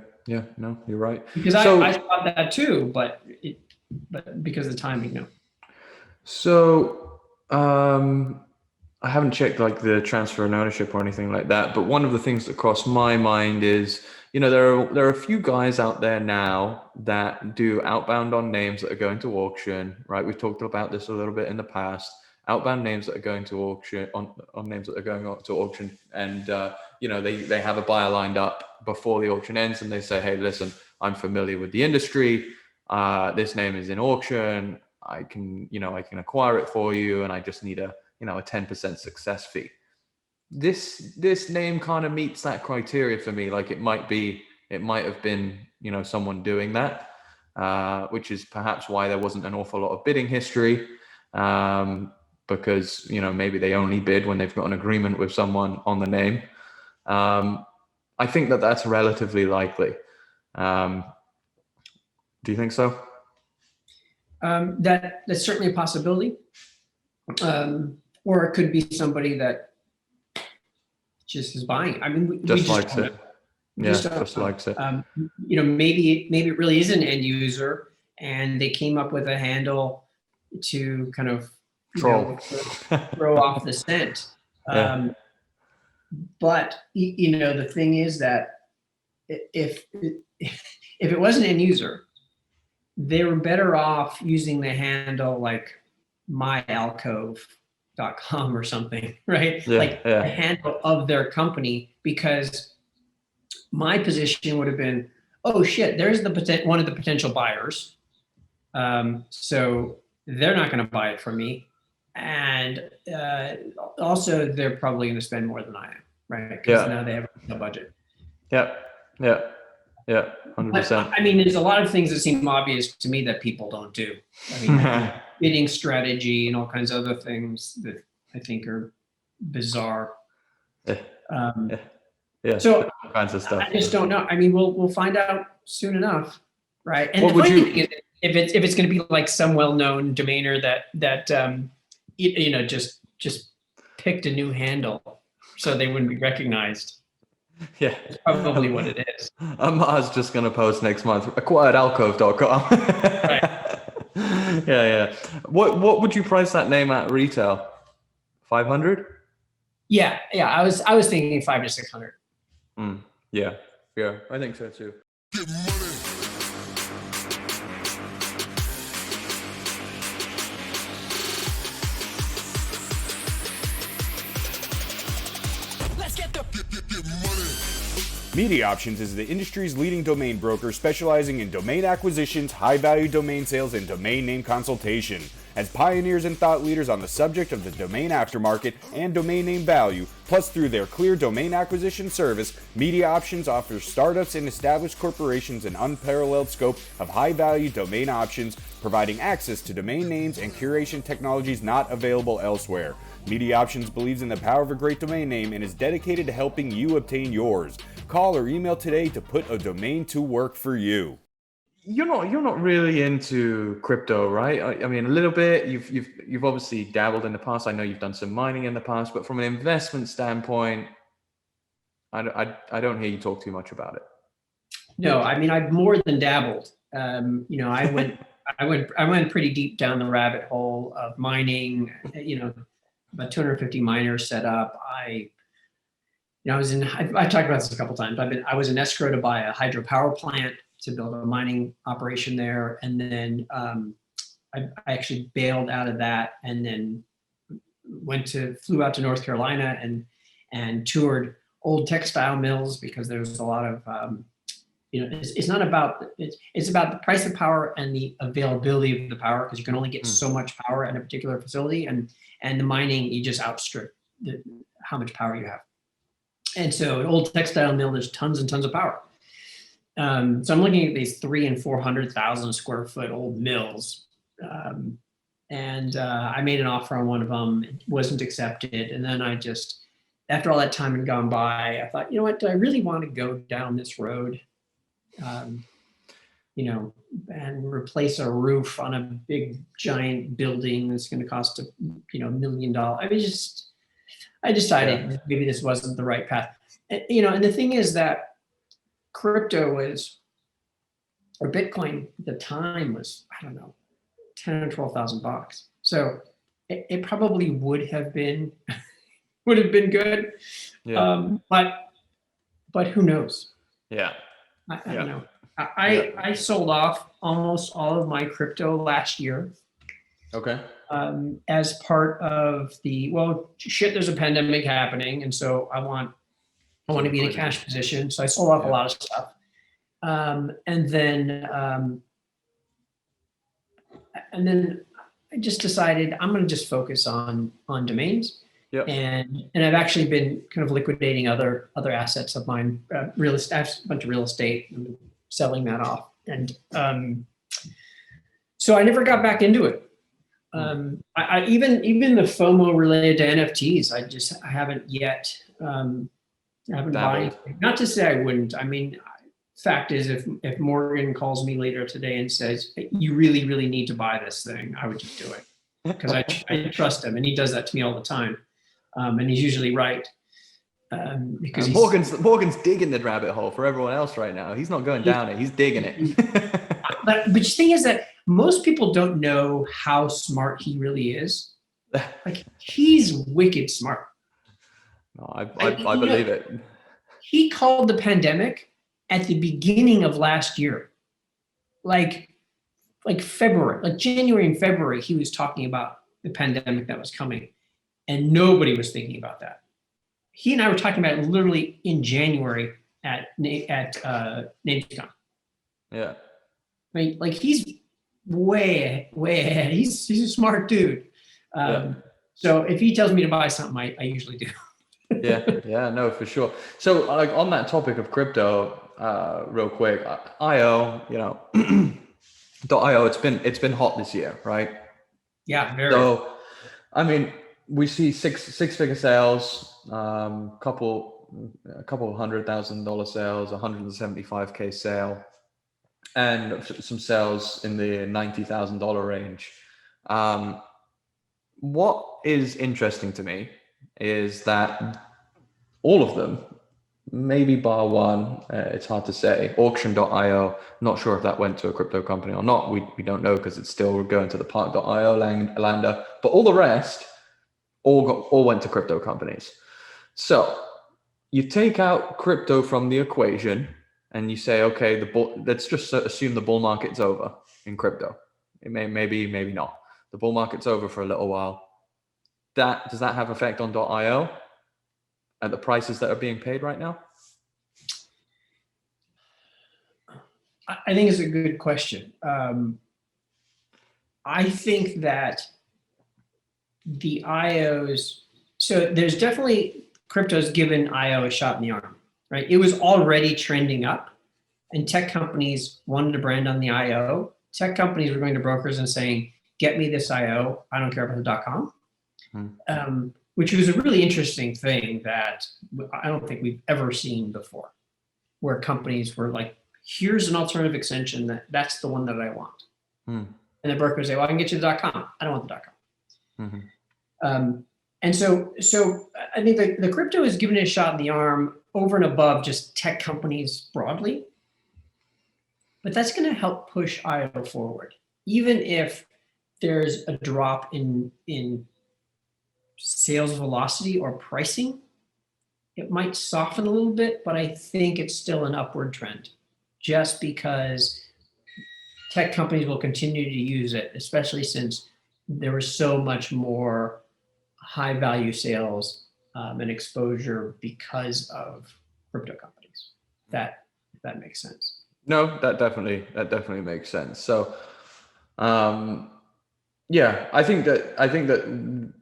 no, you're right. Because I thought that too, but because of the timing, no. So I haven't checked like the transfer and ownership or anything like that, but one of the things that crossed my mind is, there are a few guys out there now that do outbound on names that are going to auction, right? We've talked about this a little bit in the past. Outbound names that are going to auction, on names that are going to auction, and they have a buyer lined up before the auction ends, and they say, hey, listen, I'm familiar with the industry. This name is in auction. I can acquire it for you, and I just need a 10% success fee. This name kind of meets that criteria for me. Like it might have been, someone doing that, which is perhaps why there wasn't an awful lot of bidding history, because, maybe they only bid when they've got an agreement with someone on the name. I think that that's relatively likely. Do you think so? That's certainly a possibility. Or it could be somebody that just is buying. I mean, we just likes it. Yeah, just likes it. Maybe it really is an end user, and they came up with a handle to kind of throw off the scent. Yeah. But the thing is that if it was an end user, they were better off using the handle like myalcove.com or something, right? The handle of their company, because my position would have been, oh shit, there's one of the potential buyers. So they're not going to buy it from me. And also they're probably going to spend more than I am, right? Because now they have a budget. Yeah, 100%. But, I mean, there's a lot of things that seem obvious to me that people don't do. I mean, bidding strategy and all kinds of other things that I think are bizarre. So all kinds of stuff. I just don't know. I mean, we'll find out soon enough, right? And the funny thing is, if it's going to be like some well-known domainer that just picked a new handle so they wouldn't be recognized. Yeah, that's probably what it is. Amar's just going to post next month, acquiredalcove.com. Right. Yeah. What would you price that name at retail? 500? Yeah. I was thinking 500 to 600. Yeah, I think so too. Get money. Media Options is the industry's leading domain broker specializing in domain acquisitions, high-value domain sales, and domain name consultation. As pioneers and thought leaders on the subject of the domain aftermarket and domain name value, plus through their clear domain acquisition service, Media Options offers startups and established corporations an unparalleled scope of high-value domain options, providing access to domain names and curation technologies not available elsewhere. Media Options believes in the power of a great domain name and is dedicated to helping you obtain yours. Call or email today to put a domain to work for you. you're not really into crypto, right? I mean, a little bit. You've obviously dabbled in the past. I know you've done some mining in the past, but from an investment standpoint, I don't hear you talk too much about it. No, I mean, I've more than dabbled. You know, I went pretty deep down the rabbit hole of mining. You know, about 250 miners set up. I talked about this a couple times. I was in escrow to buy a hydropower plant to build a mining operation there, and then I actually bailed out of that, and then flew out to North Carolina and toured old textile mills, because there's a lot of it's not about it's about the price of power and the availability of the power, because you can only get so much power at a particular facility, and the mining, you just outstrip how much power you have. And so an old textile mill, there's tons and tons of power. So I'm looking at these 300,000 and 400,000 square foot old mills. And I made an offer on one of them. It wasn't accepted. And then after all that time had gone by, I thought, you know what, do I really want to go down this road? You know, and replace a roof on a big giant building that's going to cost $1 million. I mean, I decided maybe this wasn't the right path. You know, and the thing is that crypto or Bitcoin at the time was, I don't know, 10 or 12,000 bucks. So it probably would have been good. Yeah. But who knows? Yeah. I don't know. I sold off almost all of my crypto last year. Okay. As part of there's a pandemic happening, and so I want to be in a cash position. So I sold off a lot of stuff. And then I just decided I'm going to just focus on domains. Yep. And I've actually been kind of liquidating other assets of mine, real estate. I have a bunch of real estate, and selling that off. And so I never got back into it. I even the FOMO related to NFTs, I haven't yet. I haven't bought. Not to say I wouldn't. I mean, fact is, if Morgan calls me later today and says, you really, really need to buy this thing, I would just do it, because I trust him, and he does that to me all the time. And he's usually right. Because Morgan's digging the rabbit hole for everyone else right now. He's not going down it. He's digging it. But the thing is that most people don't know how smart he really is. Like, he's wicked smart. No, I believe it. He called the pandemic at the beginning of last year, like February, like January and February. He was talking about the pandemic that was coming, and nobody was thinking about that. He and I were talking about it literally in January at NamesCon. Yeah. I mean, like, he's way ahead. He's a smart dude. So if he tells me to buy something, I usually do. yeah, no, for sure. So, like, on that topic of crypto, real quick, IO, .io, it's been hot this year, right? Yeah, very. So, I mean, we see six-figure sales, couple $100,000 sales, $175K sale, and some sales in the $90,000 range. What is interesting to me is that all of them, maybe bar one, it's hard to say, auction.io, not sure if that went to a crypto company or not. We don't know, because it's still going to the park.io lander, but all the rest all went to crypto companies. So you take out crypto from the equation and you say, okay, let's just assume the bull market's over in crypto. It maybe not. The bull market's over for a little while. Does that have effect on .io at the prices that are being paid right now? I think it's a good question. I think that the IOs, so there's definitely crypto's given IO a shot in the arm, right? It was already trending up, and tech companies wanted to brand on the IO. Tech companies were going to brokers and saying, get me this IO. I don't care about the .com. Which was a really interesting thing that I don't think we've ever seen before, where companies were like, here's an alternative extension that's the one that I want. And the broker would say, well, I can get you the .com. I don't want the .com. And so I think the crypto is giving it a shot in the arm over and above just tech companies broadly. But that's going to help push IO forward, even if there's a drop in sales velocity or pricing. It might soften a little bit, but I think it's still an upward trend, just because tech companies will continue to use it, especially since there was so much more high value sales and exposure because of crypto companies. If that makes sense. No, that definitely makes sense. So, yeah, I think that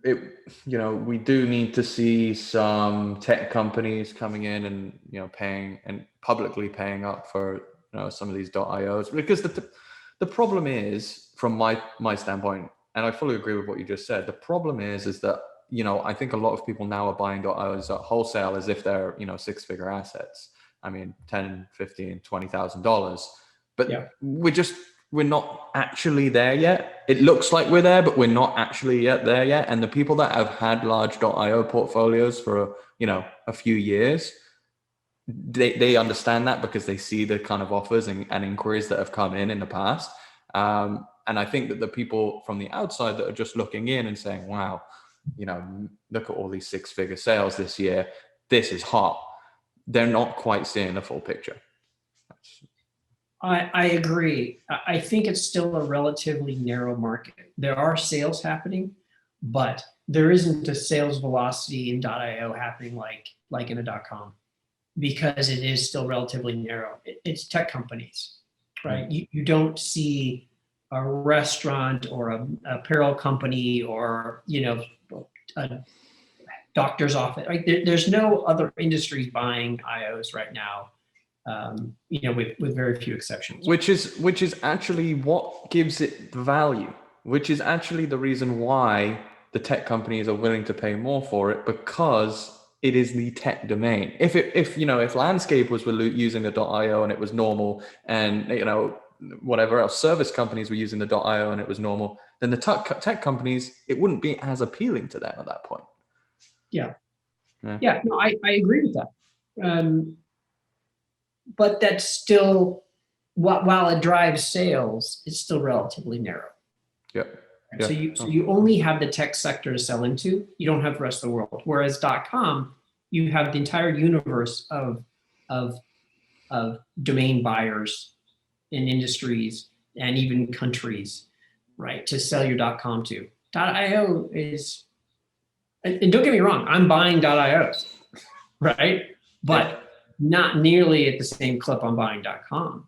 it, we do need to see some tech companies coming in and, paying and publicly paying up for, some of these .ios, because the problem is, from my standpoint, and I fully agree with what you just said, the problem is that, I think a lot of people now are buying .ios at wholesale as if they're, six-figure assets. I mean, $10,000, $15,000, $20,000, but yeah, we're not actually there yet. It looks like we're there, but we're not actually there yet. And the people that have had large .io portfolios for, a few years, they understand that because they see the kind of offers and inquiries that have come in the past. And I think that the people from the outside that are just looking in and saying, wow, look at all these six-figure sales this year, this is hot. They're not quite seeing the full picture. I agree. I think it's still a relatively narrow market. There are sales happening, but there isn't a sales velocity in .io happening like in a .com, because it is still relatively narrow. It's tech companies, right? You don't see a restaurant or an apparel company or a doctor's office. Right? There's no other industries buying IOs right now. With very few exceptions. Which is actually what gives it the value, which is actually the reason why the tech companies are willing to pay more for it, because it is the tech domain. If Landscape was using the .io and it was normal, and whatever else service companies were using the .io and it was normal, then the tech companies, it wouldn't be as appealing to them at that point. Yeah. No, I agree with that. But that's still, while it drives sales, it's still relatively narrow. Yeah. So you only have the tech sector to sell into. You don't have the rest of the world. Whereas .com, you have the entire universe of domain buyers in industries and even countries, right, to sell your .com to. .io is, and don't get me wrong, I'm buying .ios, right? But not nearly at the same clip I'm buying .com.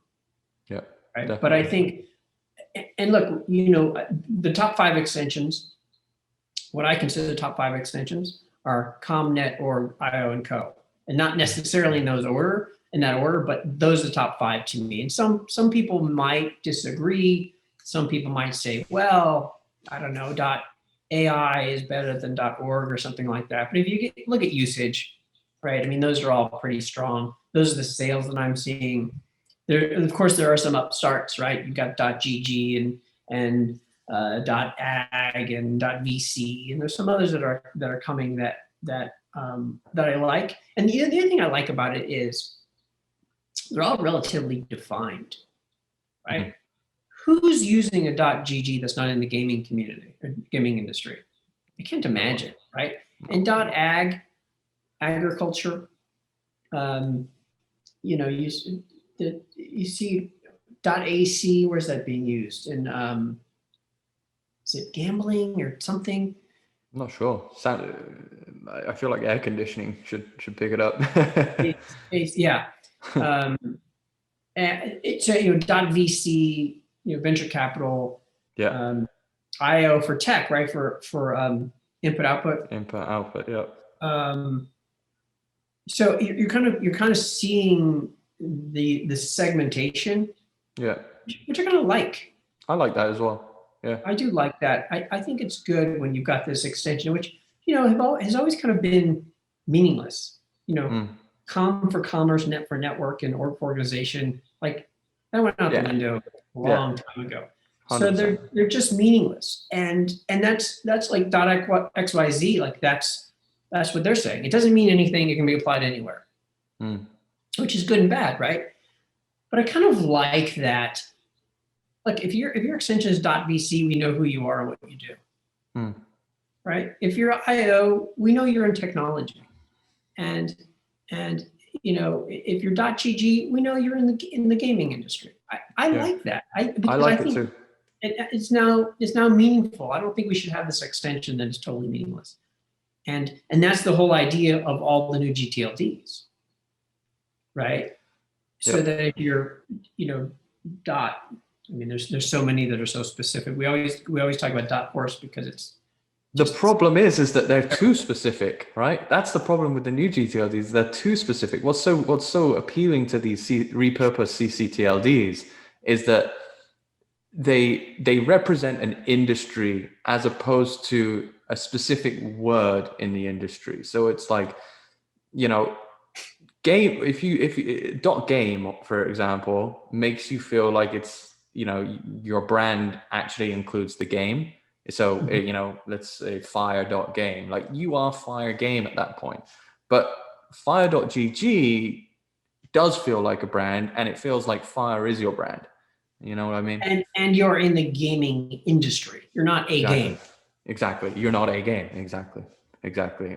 Yeah. Right. Definitely. But I think, and look, the top 5 extensions, what I consider the top 5 extensions are ComNet or IO and Co. And not necessarily in that order, but those are the top 5 to me. And some people might disagree. Some people might say, well, I don't know, .ai is better than .org or something like that. But if you look at usage, right? I mean, those are all pretty strong. Those are the sales that I'm seeing. Of course, there are some upstarts, right? You've got .gg and .ag and .vc, and there's some others that are coming that I like. And the other thing I like about it is they're all relatively defined, right? Mm-hmm. Who's using a .gg that's not in the gaming community or gaming industry? I can't imagine, right? And .ag, agriculture, you see .ac, where's that being used? And is it gambling or something? I'm not sure. I feel like air conditioning should pick it up. Yeah. It's .vc, venture capital. Yeah. IO for tech, right? For input output. Input output. Yeah. So you're kind of seeing the segmentation. Yeah. Which I kind of like. I like that as well. Yeah. I do like that. I think it's good when you've got this extension, which has always kind of been meaningless. com for commerce, net for network, and org for organization, like that went out the window a long time ago. 100%. So they're just meaningless. And that's like .xyz, like that's what they're saying. It doesn't mean anything. It can be applied anywhere, which is good and bad, right? But I kind of like that. Like if your extension is .vc, we know who you are and what you do, right? If you're IO, we know you're in technology, and you know, if you're .gg, we know you're in the gaming industry. I like that. I like it too. It's now meaningful. I don't think we should have this extension that is totally meaningless, and that's the whole idea of all the new GTLDs, right? So that if you're, you know, dot, I mean, there's so many that are so specific. We always talk about dot horse because it's. The problem is that they're too specific, right? That's the problem with the new GTLDs. They're too specific. What's so appealing to these repurposed CCTLDs is that they represent an industry as opposed to a specific word in the industry. So it's like, you know, game, if you dot game, for example, makes you feel like it's, you know, your brand actually includes the game. So, you know, let's say fire.game, like you are fire game at that point. But fire.gg does feel like a brand, and it feels like fire is your brand. You know what I mean? And you're in the gaming industry. You're not a game. Exactly. You're not a game. Exactly.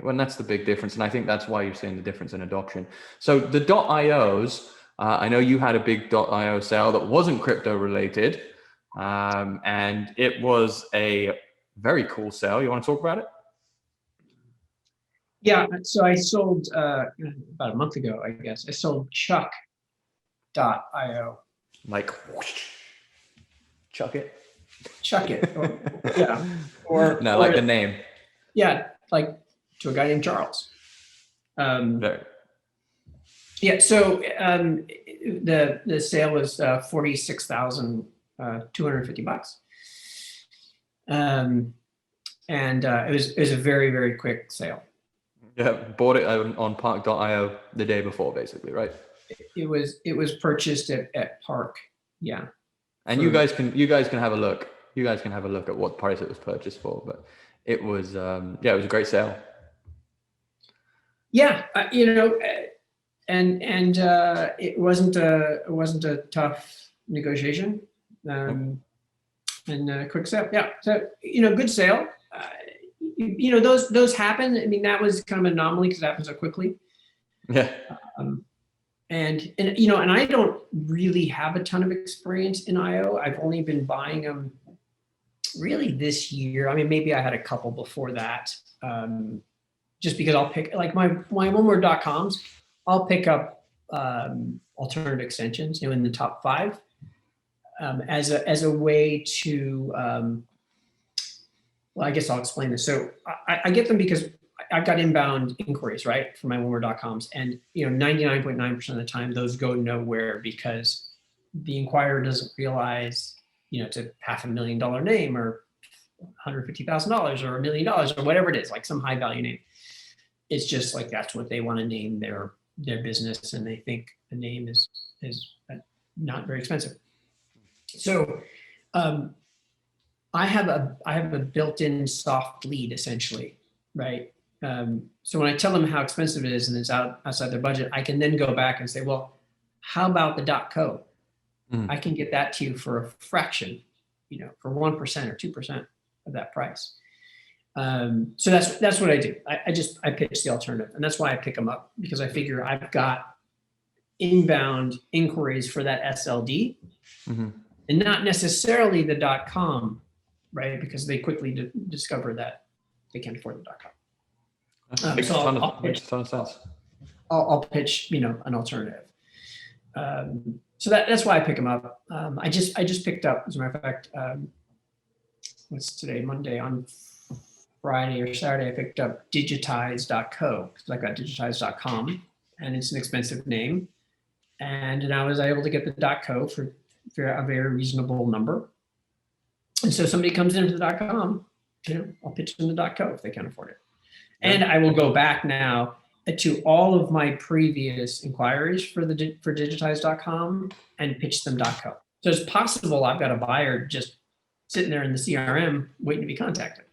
Well, that's the big difference. And I think that's why you're seeing the difference in adoption. So the .ios, I know you had a big .io sale that wasn't crypto related. And it was a very cool sale. You want to talk about it? Yeah. So I sold about a month ago, I guess. I sold Chuck.io. Like, whoosh, chuck it. Or, yeah. Or no, like the name. Yeah, like to a guy named Charles. Yeah. So the sale was $46,250. And it was a very, very quick sale. Yeah, bought it on Park.io the day before, basically, right? It was purchased at Park, yeah. And you guys can have a look. You guys can have a look at what price it was purchased for, but it was it was a great sale. Yeah, you know, and it wasn't a tough negotiation, and a quick sale. Yeah, so you know, good sale. You know, those happen. I mean, that was kind of an anomaly because it happened so quickly. Yeah. And you know, and I don't really have a ton of experience in IO. I've only been buying them really this year. I mean, maybe I had a couple before that. Just because I'll pick, like my oneword.coms, I'll pick up alternative extensions, you know, in the top 5 as a way to. Well, I guess I'll explain this. So I get them because I've got inbound inquiries, right, for my oneword.coms, and you know, 99.9% of the time those go nowhere because the inquirer doesn't realize, you know, it's a $500,000 name or $150,000 or $1 million or whatever it is, like some high value name. It's just like that's what they want to name their business, and they think the name is not very expensive. So I have a built-in soft lead essentially, right? So when I tell them how expensive it is and it's outside their budget, I can then go back and say, well, how about the .co? I can get that to you for a fraction, you know, for 1% or 2% of that price. So that's what I do. I pitch the alternative, and that's why I pick them up, because I figure I've got inbound inquiries for that SLD, and not necessarily the .com, right? Because they quickly discover that they can't afford the .com. Makes a ton of sense. I'll pitch, you know, an alternative. So that's why I pick them up. I just picked up, as a matter of fact, what's today, Monday? On Friday or Saturday, I picked up digitize.co because I got digitize.com, and it's an expensive name. And I was able to get the .co for a very reasonable number. And so somebody comes into the .com, you know, I'll pitch them the .co if they can't afford it. And I will go back now to all of my previous inquiries for digitize.com and pitchedthem.co. So it's possible I've got a buyer just sitting there in the CRM waiting to be contacted.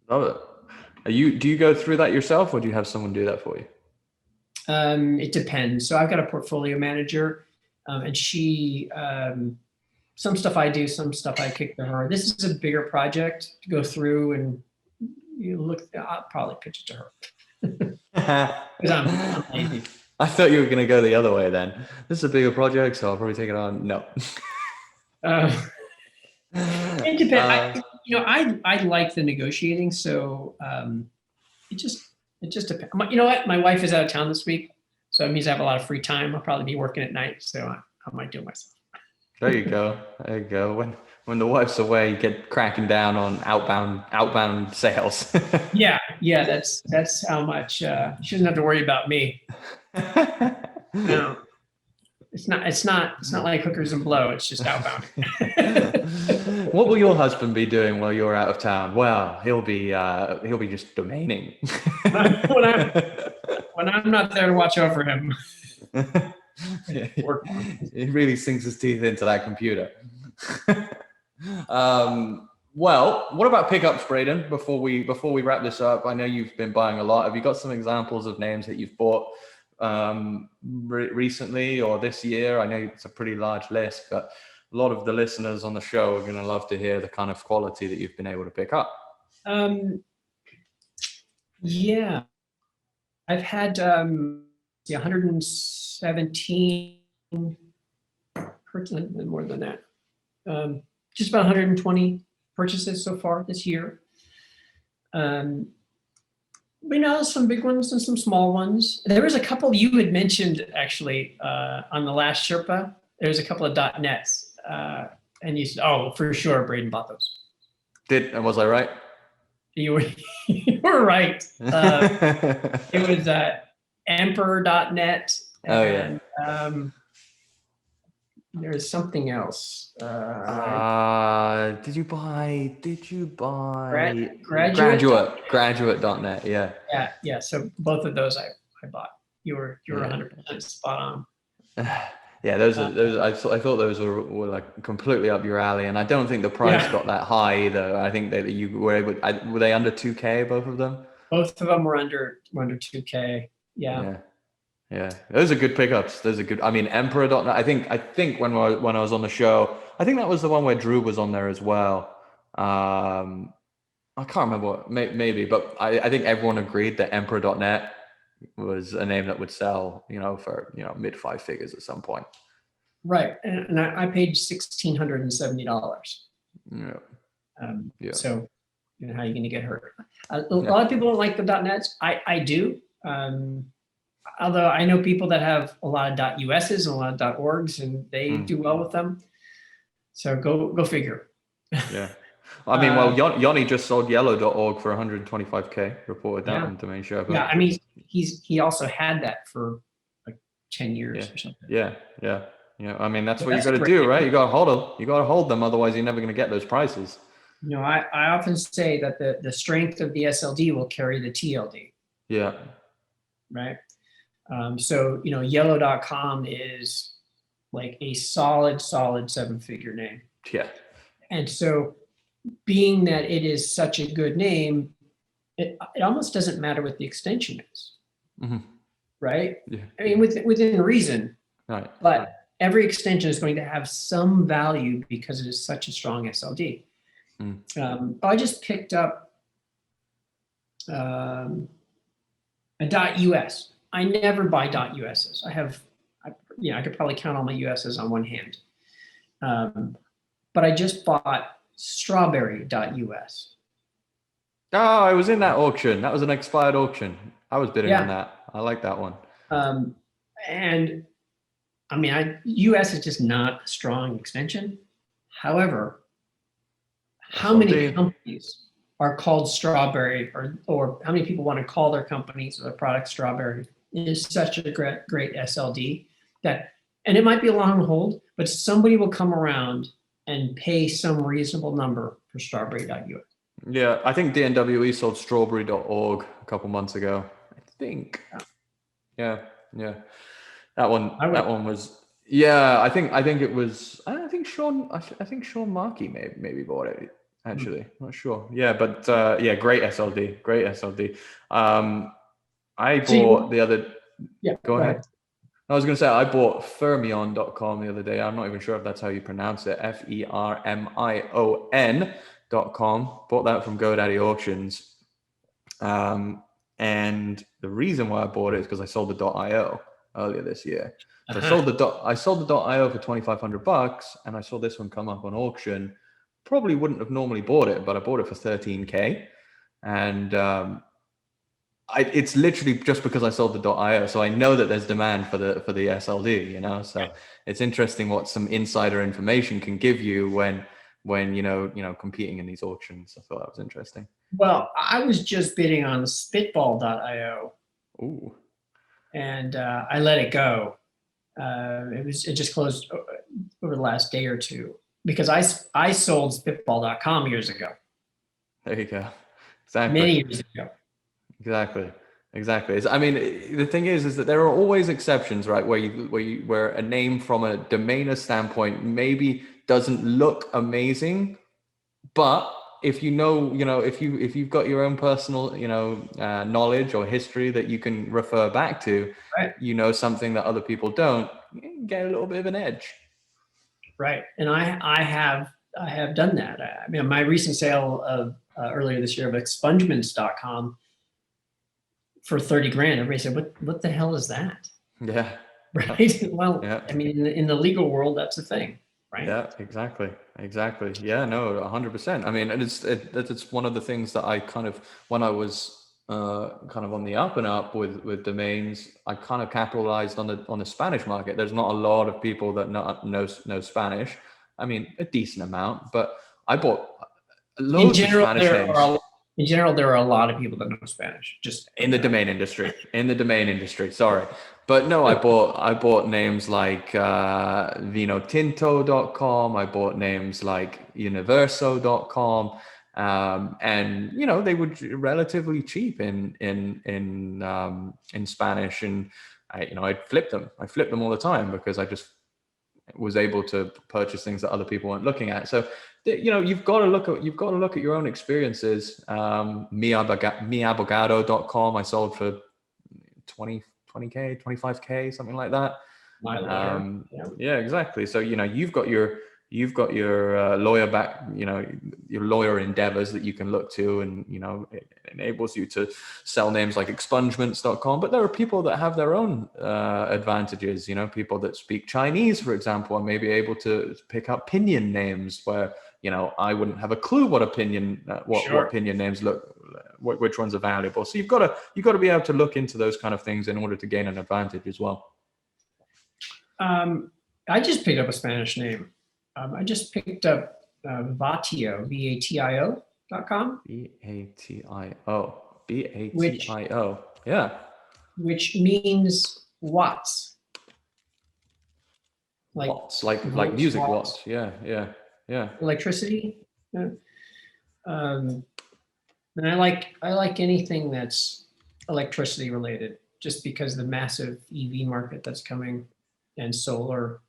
Love it. Do you go through that yourself, or do you have someone do that for you? It depends. So I've got a portfolio manager, and she, some stuff I do, some stuff I kick to her. This is a bigger project to go through, and I'll probably pitch it to her. Because I'm lazy. I thought you were going to go the other way then. This is a bigger project, so I'll probably take it on. No. It depends. I like the negotiating, so it just depends. You know what? My wife is out of town this week, so it means I have a lot of free time. I'll probably be working at night, so I might do it myself. There you go. There you go. When the wife's away, you get cracking down on outbound sales. Yeah. That's how much. She doesn't have to worry about me. No, it's not like hookers and blow. It's just outbound. What will your husband be doing while you're out of town? Well, he'll be just domaining. when I'm not there to watch over him. He really sinks his teeth into that computer. Well, what about pickups, Braden? Before we wrap this up, I know you've been buying a lot. Have you got some examples of names that you've bought recently or this year? I know it's a pretty large list, but a lot of the listeners on the show are going to love to hear the kind of quality that you've been able to pick up. Yeah, I've had 117, more than that. Just about 120 purchases so far this year. Some big ones and some small ones. There was a couple you had mentioned actually on the last Sherpa. There's a couple of .nets, and you said, "Oh, for sure, Braden bought those." Was I right? You were right. It was Emperor.net. And, there's something else. Did you buy graduate.net? Yeah. Yeah. So both of those I bought. You were 100% spot on. Yeah, those I thought those were like completely up your alley, and I don't think the price got that high either. I think that you were able. Were they under 2K, both of them? Both of them were under 2K. Yeah. Yeah, those are good pickups. Those are good. I mean, Emperor.net. I think when I was on the show, I think that was the one where Drew was on there as well. I can't remember what, maybe, but I think everyone agreed that Emperor.net was a name that would sell, for mid 5 figures at some point. Right, and I paid $1,670. Yeah. So, how are you going to get hurt? A lot of people don't like the .nets. I do. Although I know people that have a lot of .us's and a lot of .orgs, and they do well with them. So go figure. Yeah. I mean, Yanni just sold yellow.org for 125K, reported that on DomainSherpa. Yeah, I mean, he also had that for like 10 years or something. Yeah. I mean, that's what you got to do, right? You got to hold them. You got to hold them. Otherwise, you're never going to get those prices. I often say that the strength of the SLD will carry the TLD. Yeah. Right. So, yellow.com is like a solid 7-figure name. Yeah. And so being that it is such a good name, it almost doesn't matter what the extension is. Mm-hmm. Right. Yeah. I mean, within reason, right. But every extension is going to have some value because it is such a strong SLD. I just picked up a .us. I never buy .us's. I could probably count all my US's on one hand. But I just bought strawberry.us. Oh, I was in that auction. That was an expired auction. I was bidding on that. I like that one. And I mean, US is just not a strong extension. However, how many companies are called Strawberry, or how many people want to call their companies or their product Strawberry? It is such a great SLD and it might be a long hold, but somebody will come around and pay some reasonable number for strawberry.us. Yeah, I think DNWE sold strawberry.org a couple months ago. I think. Yeah. I would. That one was. Yeah, I think Sean Markey maybe bought it actually. Not sure. Yeah, but yeah, great SLD, great SLD. I So you, bought the other. yeah, Go go ahead. ahead. I was going to say I bought Fermion.com the other day. I'm not even sure if that's how you pronounce it. FERMION.com. Bought that from GoDaddy Auctions. And the reason why I bought it is because I sold the .io earlier this year. So I sold the .io for $2,500, and I saw this one come up on auction. Probably wouldn't have normally bought it, but I bought it for $13K, and it's literally just because I sold the .io, so I know that there's demand for the SLD. So it's interesting what some insider information can give you when competing in these auctions. I thought that was interesting. Well, I was just bidding on Spitball.io. Ooh. And I let it go. It just closed over the last day or two because I sold Spitball.com years ago. There you go. Exactly. Many years ago. Exactly. I mean, the thing is that there are always exceptions, right? Where a name from a domainer standpoint maybe doesn't look amazing, but if if you've got your own personal, knowledge or history that you can refer back to, right. Something that other people don't, you can get a little bit of an edge. Right. And I have done that. I mean, my recent sale of earlier this year of expungements.com for 30 grand. Everybody said, what the hell is that? Yeah. Right. Well, yeah. I mean, in the legal world, that's a thing. Right? Yeah, exactly. Yeah, no, 100%. I mean, and it's one of the things that I kind of, when I was kind of on the up and up with domains, I kind of capitalized on the Spanish market. There's not a lot of people that know Spanish. I mean, a decent amount, but I bought loads of Spanish names. In general, there are a lot of people that know Spanish. Just in the domain industry. Sorry, but no, I bought names like Vinotinto.com. I bought names like Universo.com, and they were relatively cheap in Spanish, and I flipped them. I flipped them all the time because I just was able to purchase things that other people weren't looking at. So you've got to look at your own experiences. miabogado.com I sold for 20k 25k, something like that. My lawyer. Yeah, exactly. So you've got your lawyer back, your lawyer endeavors that you can look to, and it enables you to sell names like expungements.com. But there are people that have their own advantages. People that speak Chinese, for example, are maybe able to pick up pinyin names where I wouldn't have a clue what pinyin names look, which ones are valuable. So you've got to be able to look into those kind of things in order to gain an advantage as well. I just picked up a Spanish name. I just picked up Vatio, VATIO.com. BATIO. Yeah. Which means watts. Watts, like music watts. Yeah. Electricity. Yeah. And I like anything that's electricity related, just because the massive EV market that's coming and solar.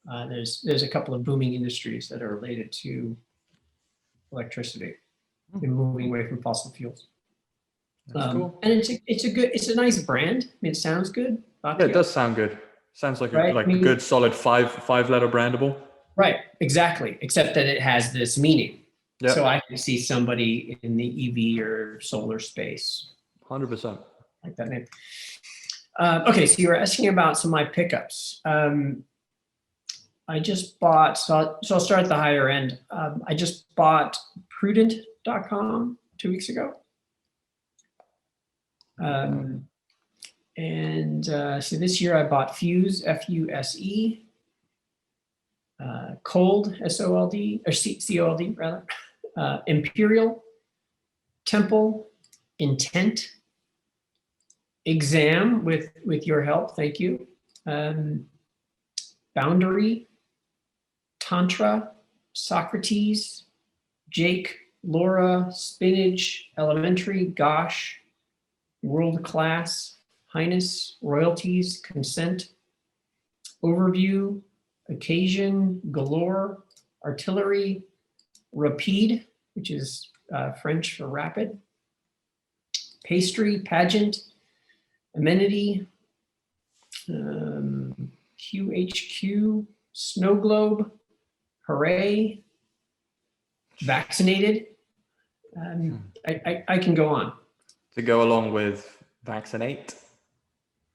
There's a couple of booming industries that are related to electricity and moving away from fossil fuels. That's cool. And it's a nice brand. I mean, it sounds good. Yeah, it does sound good. Sounds like right? a good solid five letter brandable. Right, exactly. Except that it has this meaning. Yeah. So I can see somebody in the EV or solar space. 100%. Like that name. Okay, so you were asking about some of my pickups. I just bought, so I'll start at the higher end. I just bought prudent.com 2 weeks ago. So this year I bought Fuse, Fuse, Cold, SOLD, or COLD rather, Imperial, Temple, Intent, Exam with your help, thank you, Boundary, Tantra, Socrates, Jake, Laura, Spinach, Elementary, Gosh, World Class, highness, royalties, consent, overview, occasion, galore, artillery, rapide, which is French for rapid, pastry, pageant, amenity, QHQ, snow globe, hooray, vaccinated. I can go on. To go along with vaccinate.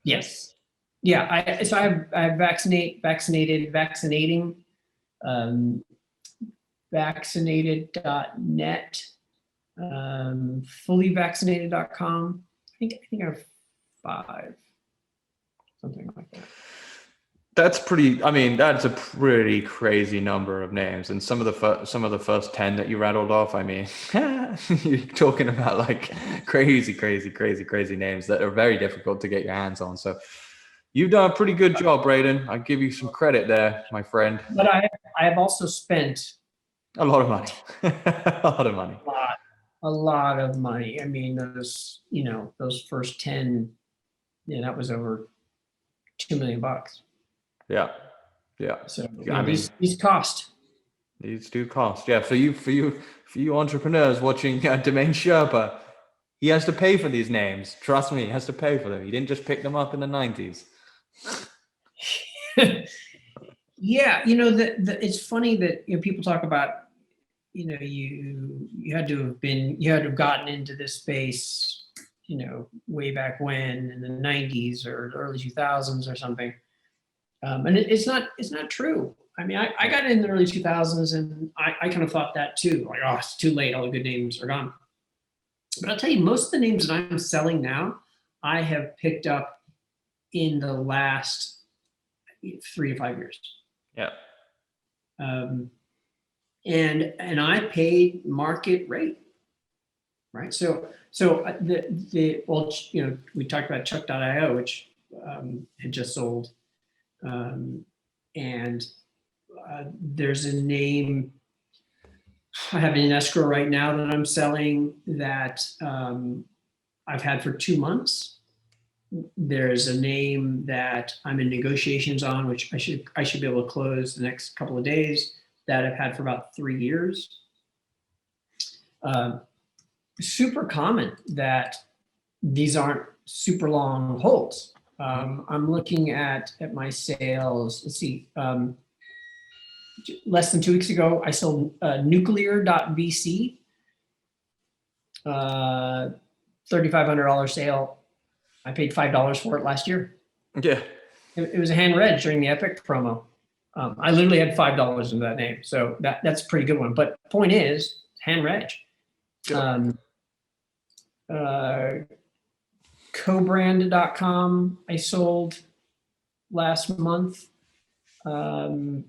Yes. Yeah. I have vaccinate, vaccinated, vaccinating, vaccinated.net, fullyvaccinated.com. I think I have 5, something like that. That's a pretty crazy number of names. And some of the first 10 that you rattled off, I mean, you're talking about like crazy names that are very difficult to get your hands on. So you've done a pretty good job, Braden. I give you some credit there, my friend. But I have also spent a lot of money. A lot of money. I mean, those first 10, that was over $2 million. Yeah. So these cost. These do cost. Yeah. For you entrepreneurs watching Domain Sherpa, he has to pay for these names. Trust me, he has to pay for them. He didn't just pick them up in the 90s. Yeah. It's funny that people talk about, you had to have gotten into this space, way back when in the 90s or early 2000s or something. And it's not true. I mean, I got in the early 2000s and I kind of thought that too. Like, oh, it's too late. All the good names are gone. But I'll tell you, most of the names that I'm selling now, I have picked up in the last 3 to 5 years. Yeah. And I paid market rate, right? So we talked about Chuck.io, which had just sold. There's a name I have in escrow right now that I'm selling that I've had for 2 months. There's a name that I'm in negotiations on, which I should be able to close the next couple of days, that I've had for about 3 years. Super common that these aren't super long holds. I'm looking at my sales. Let's see. Less than 2 weeks ago, I sold nuclear.vc, $3,500 sale. I paid $5 for it last year. Yeah. It was a hand reg during the Epic promo. I literally had $5 in that name. So that's a pretty good one. But point is, hand reg. Sure. Cobrand.com I sold last month for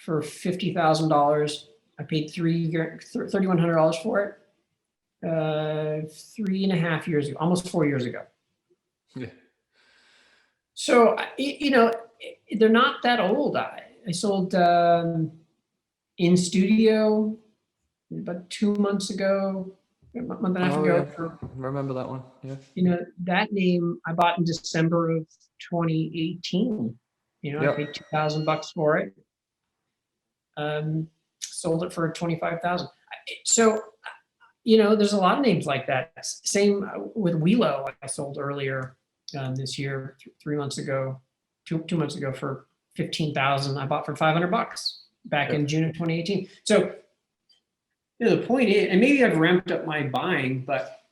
$50,000. I paid $3,100 for it 3.5 years ago, almost 4 years ago. Yeah. So they're not that old. I sold In Studio about 2 months ago. A month and a half ago. Yeah. Remember that one? Yeah. That name I bought in December of 2018. I paid $2,000 for it. Sold it for $25,000. So, there's a lot of names like that. Same with Welo. I sold earlier this year, 3 months ago, 2 months ago for $15,000. I bought for $500 back in June of 2018. So. The point is, and maybe I've ramped up my buying, but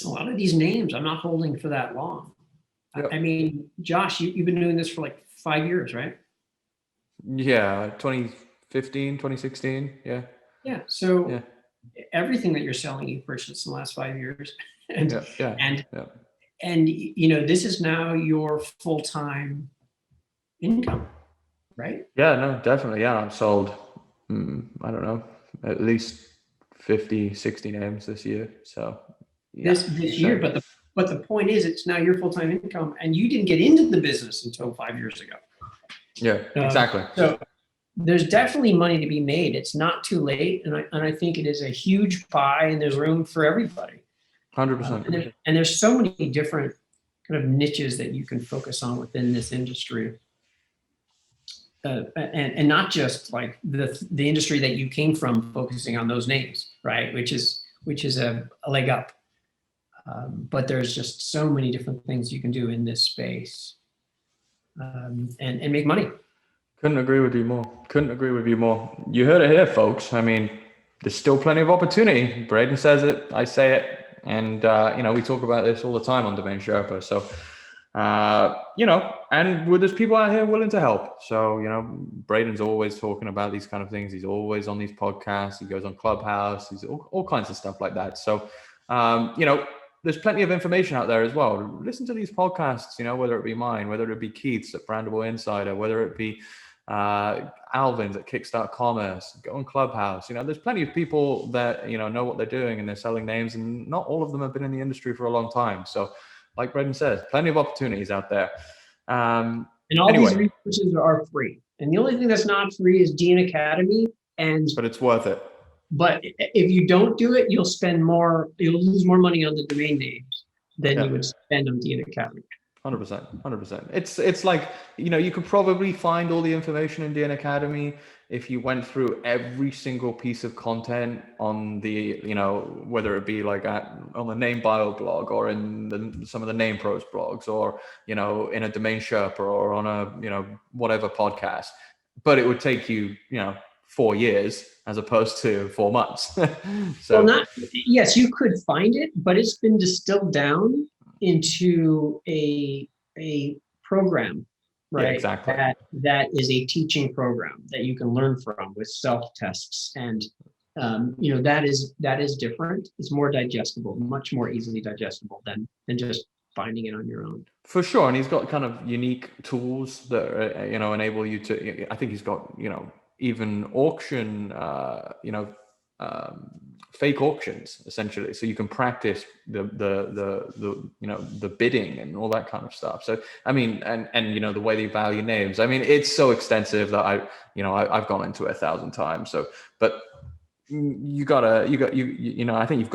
a lot of these names I'm not holding for that long. Yep. I mean, Josh, you've been doing this for like 5 years, right? Yeah, 2015, 2016, yeah. Yeah, so everything that you're selling, you purchased in the last 5 years. And this is now your full-time income, right? Yeah, no, definitely. Yeah, I've sold, I don't know, at least 50, 60 names this year. So this year, but the point is, it's now your full-time income, and you didn't get into the business until 5 years ago. Yeah, exactly. So there's definitely money to be made. It's not too late, and I think it is a huge pie, and there's room for everybody. 100%. And there's so many different kind of niches that you can focus on within this industry. And not just like the industry that you came from, focusing on those names, right? Which is a leg up. But there's just so many different things you can do in this space, and make money. Couldn't agree with you more. You heard it here, folks. I mean, there's still plenty of opportunity. Braden says it, I say it, and we talk about this all the time on Domain Sherpa. So, and there's people out here willing to help. So, Braden's always talking about these kind of things. He's always on these podcasts. He goes on Clubhouse. He's all kinds of stuff like that. So, there's plenty of information out there as well. Listen to these podcasts, whether it be mine, whether it be Keith's at Brandable Insider, whether it be Alvin's at Kickstart Commerce, go on Clubhouse. There's plenty of people that, know what they're doing, and they're selling names, and not all of them have been in the industry for a long time. So like Braden says, plenty of opportunities out there. And all these resources are free. And the only thing that's not free is DN Academy. But it's worth it. But if you don't do it, you'll lose more money on the domain names than you would spend on DN Academy. 100%. It's like, you could probably find all the information in DN Academy if you went through every single piece of content on the, whether it be like on the Name Bio blog, or in some of the Name Pros blogs, or, in a Domain Sherpa, or on a, whatever podcast. But it would take you, 4 years as opposed to 4 months. Yes, you could find it, but it's been distilled down into a program, right? Yeah, exactly. That is a teaching program that you can learn from with self-tests. And, that is different. It's more digestible, much more easily digestible than just finding it on your own. For sure. And he's got kind of unique tools that, enable you to, I think he's got, even auction, fake auctions essentially, so you can practice the bidding and all that kind of stuff. So I mean, and the way they value names. I mean, it's so extensive that I've gone into it 1,000 times. So, but I think you've got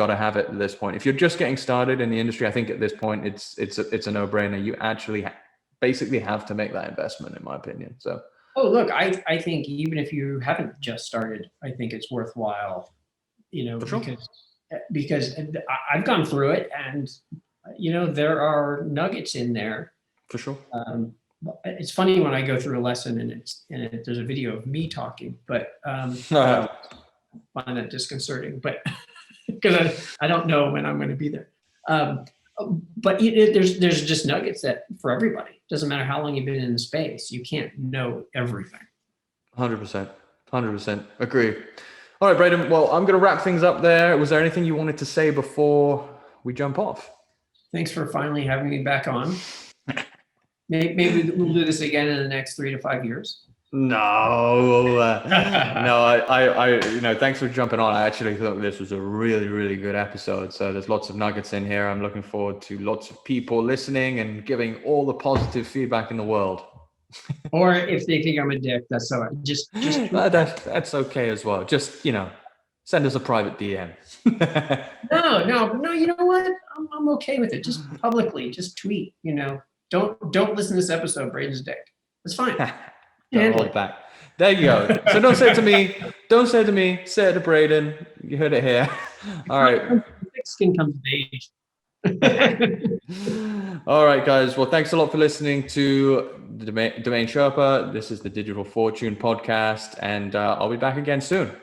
to have it at this point. If you're just getting started in the industry, I think at this point it's a no-brainer. You actually basically have to make that investment, in my opinion. So. Oh, look, I think even if you haven't just started, I think it's worthwhile, because I've gone through it, and, there are nuggets in there. For sure. It's funny when I go through a lesson and there's a video of me talking, but I find that disconcerting, but because I don't know when I'm going to be there. But there's just nuggets that for everybody. Doesn't matter how long you've been in the space, you can't know everything. 100%. Agree. All right, Braden. Well, I'm going to wrap things up there. Was there anything you wanted to say before we jump off? Thanks for finally having me back on. Maybe we'll do this again in the next 3 to 5 years. No, I thanks for jumping on. I actually thought this was a really, really good episode. So there's lots of nuggets in here. I'm looking forward to lots of people listening and giving all the positive feedback in the world. Or if they think I'm a dick, that's all right. Just that's okay as well. Just, send us a private DM. No, you know what? I'm okay with it. Just publicly, just tweet, don't listen to this episode, Braden's a dick. That's fine. Don't hold back. There you go. So don't say it to me. Say it to Braden. You heard it here. All right. Thick skin comes of age. All right, guys. Well, thanks a lot for listening to the Domain Sherpa. This is the Digital Fortune podcast, and I'll be back again soon.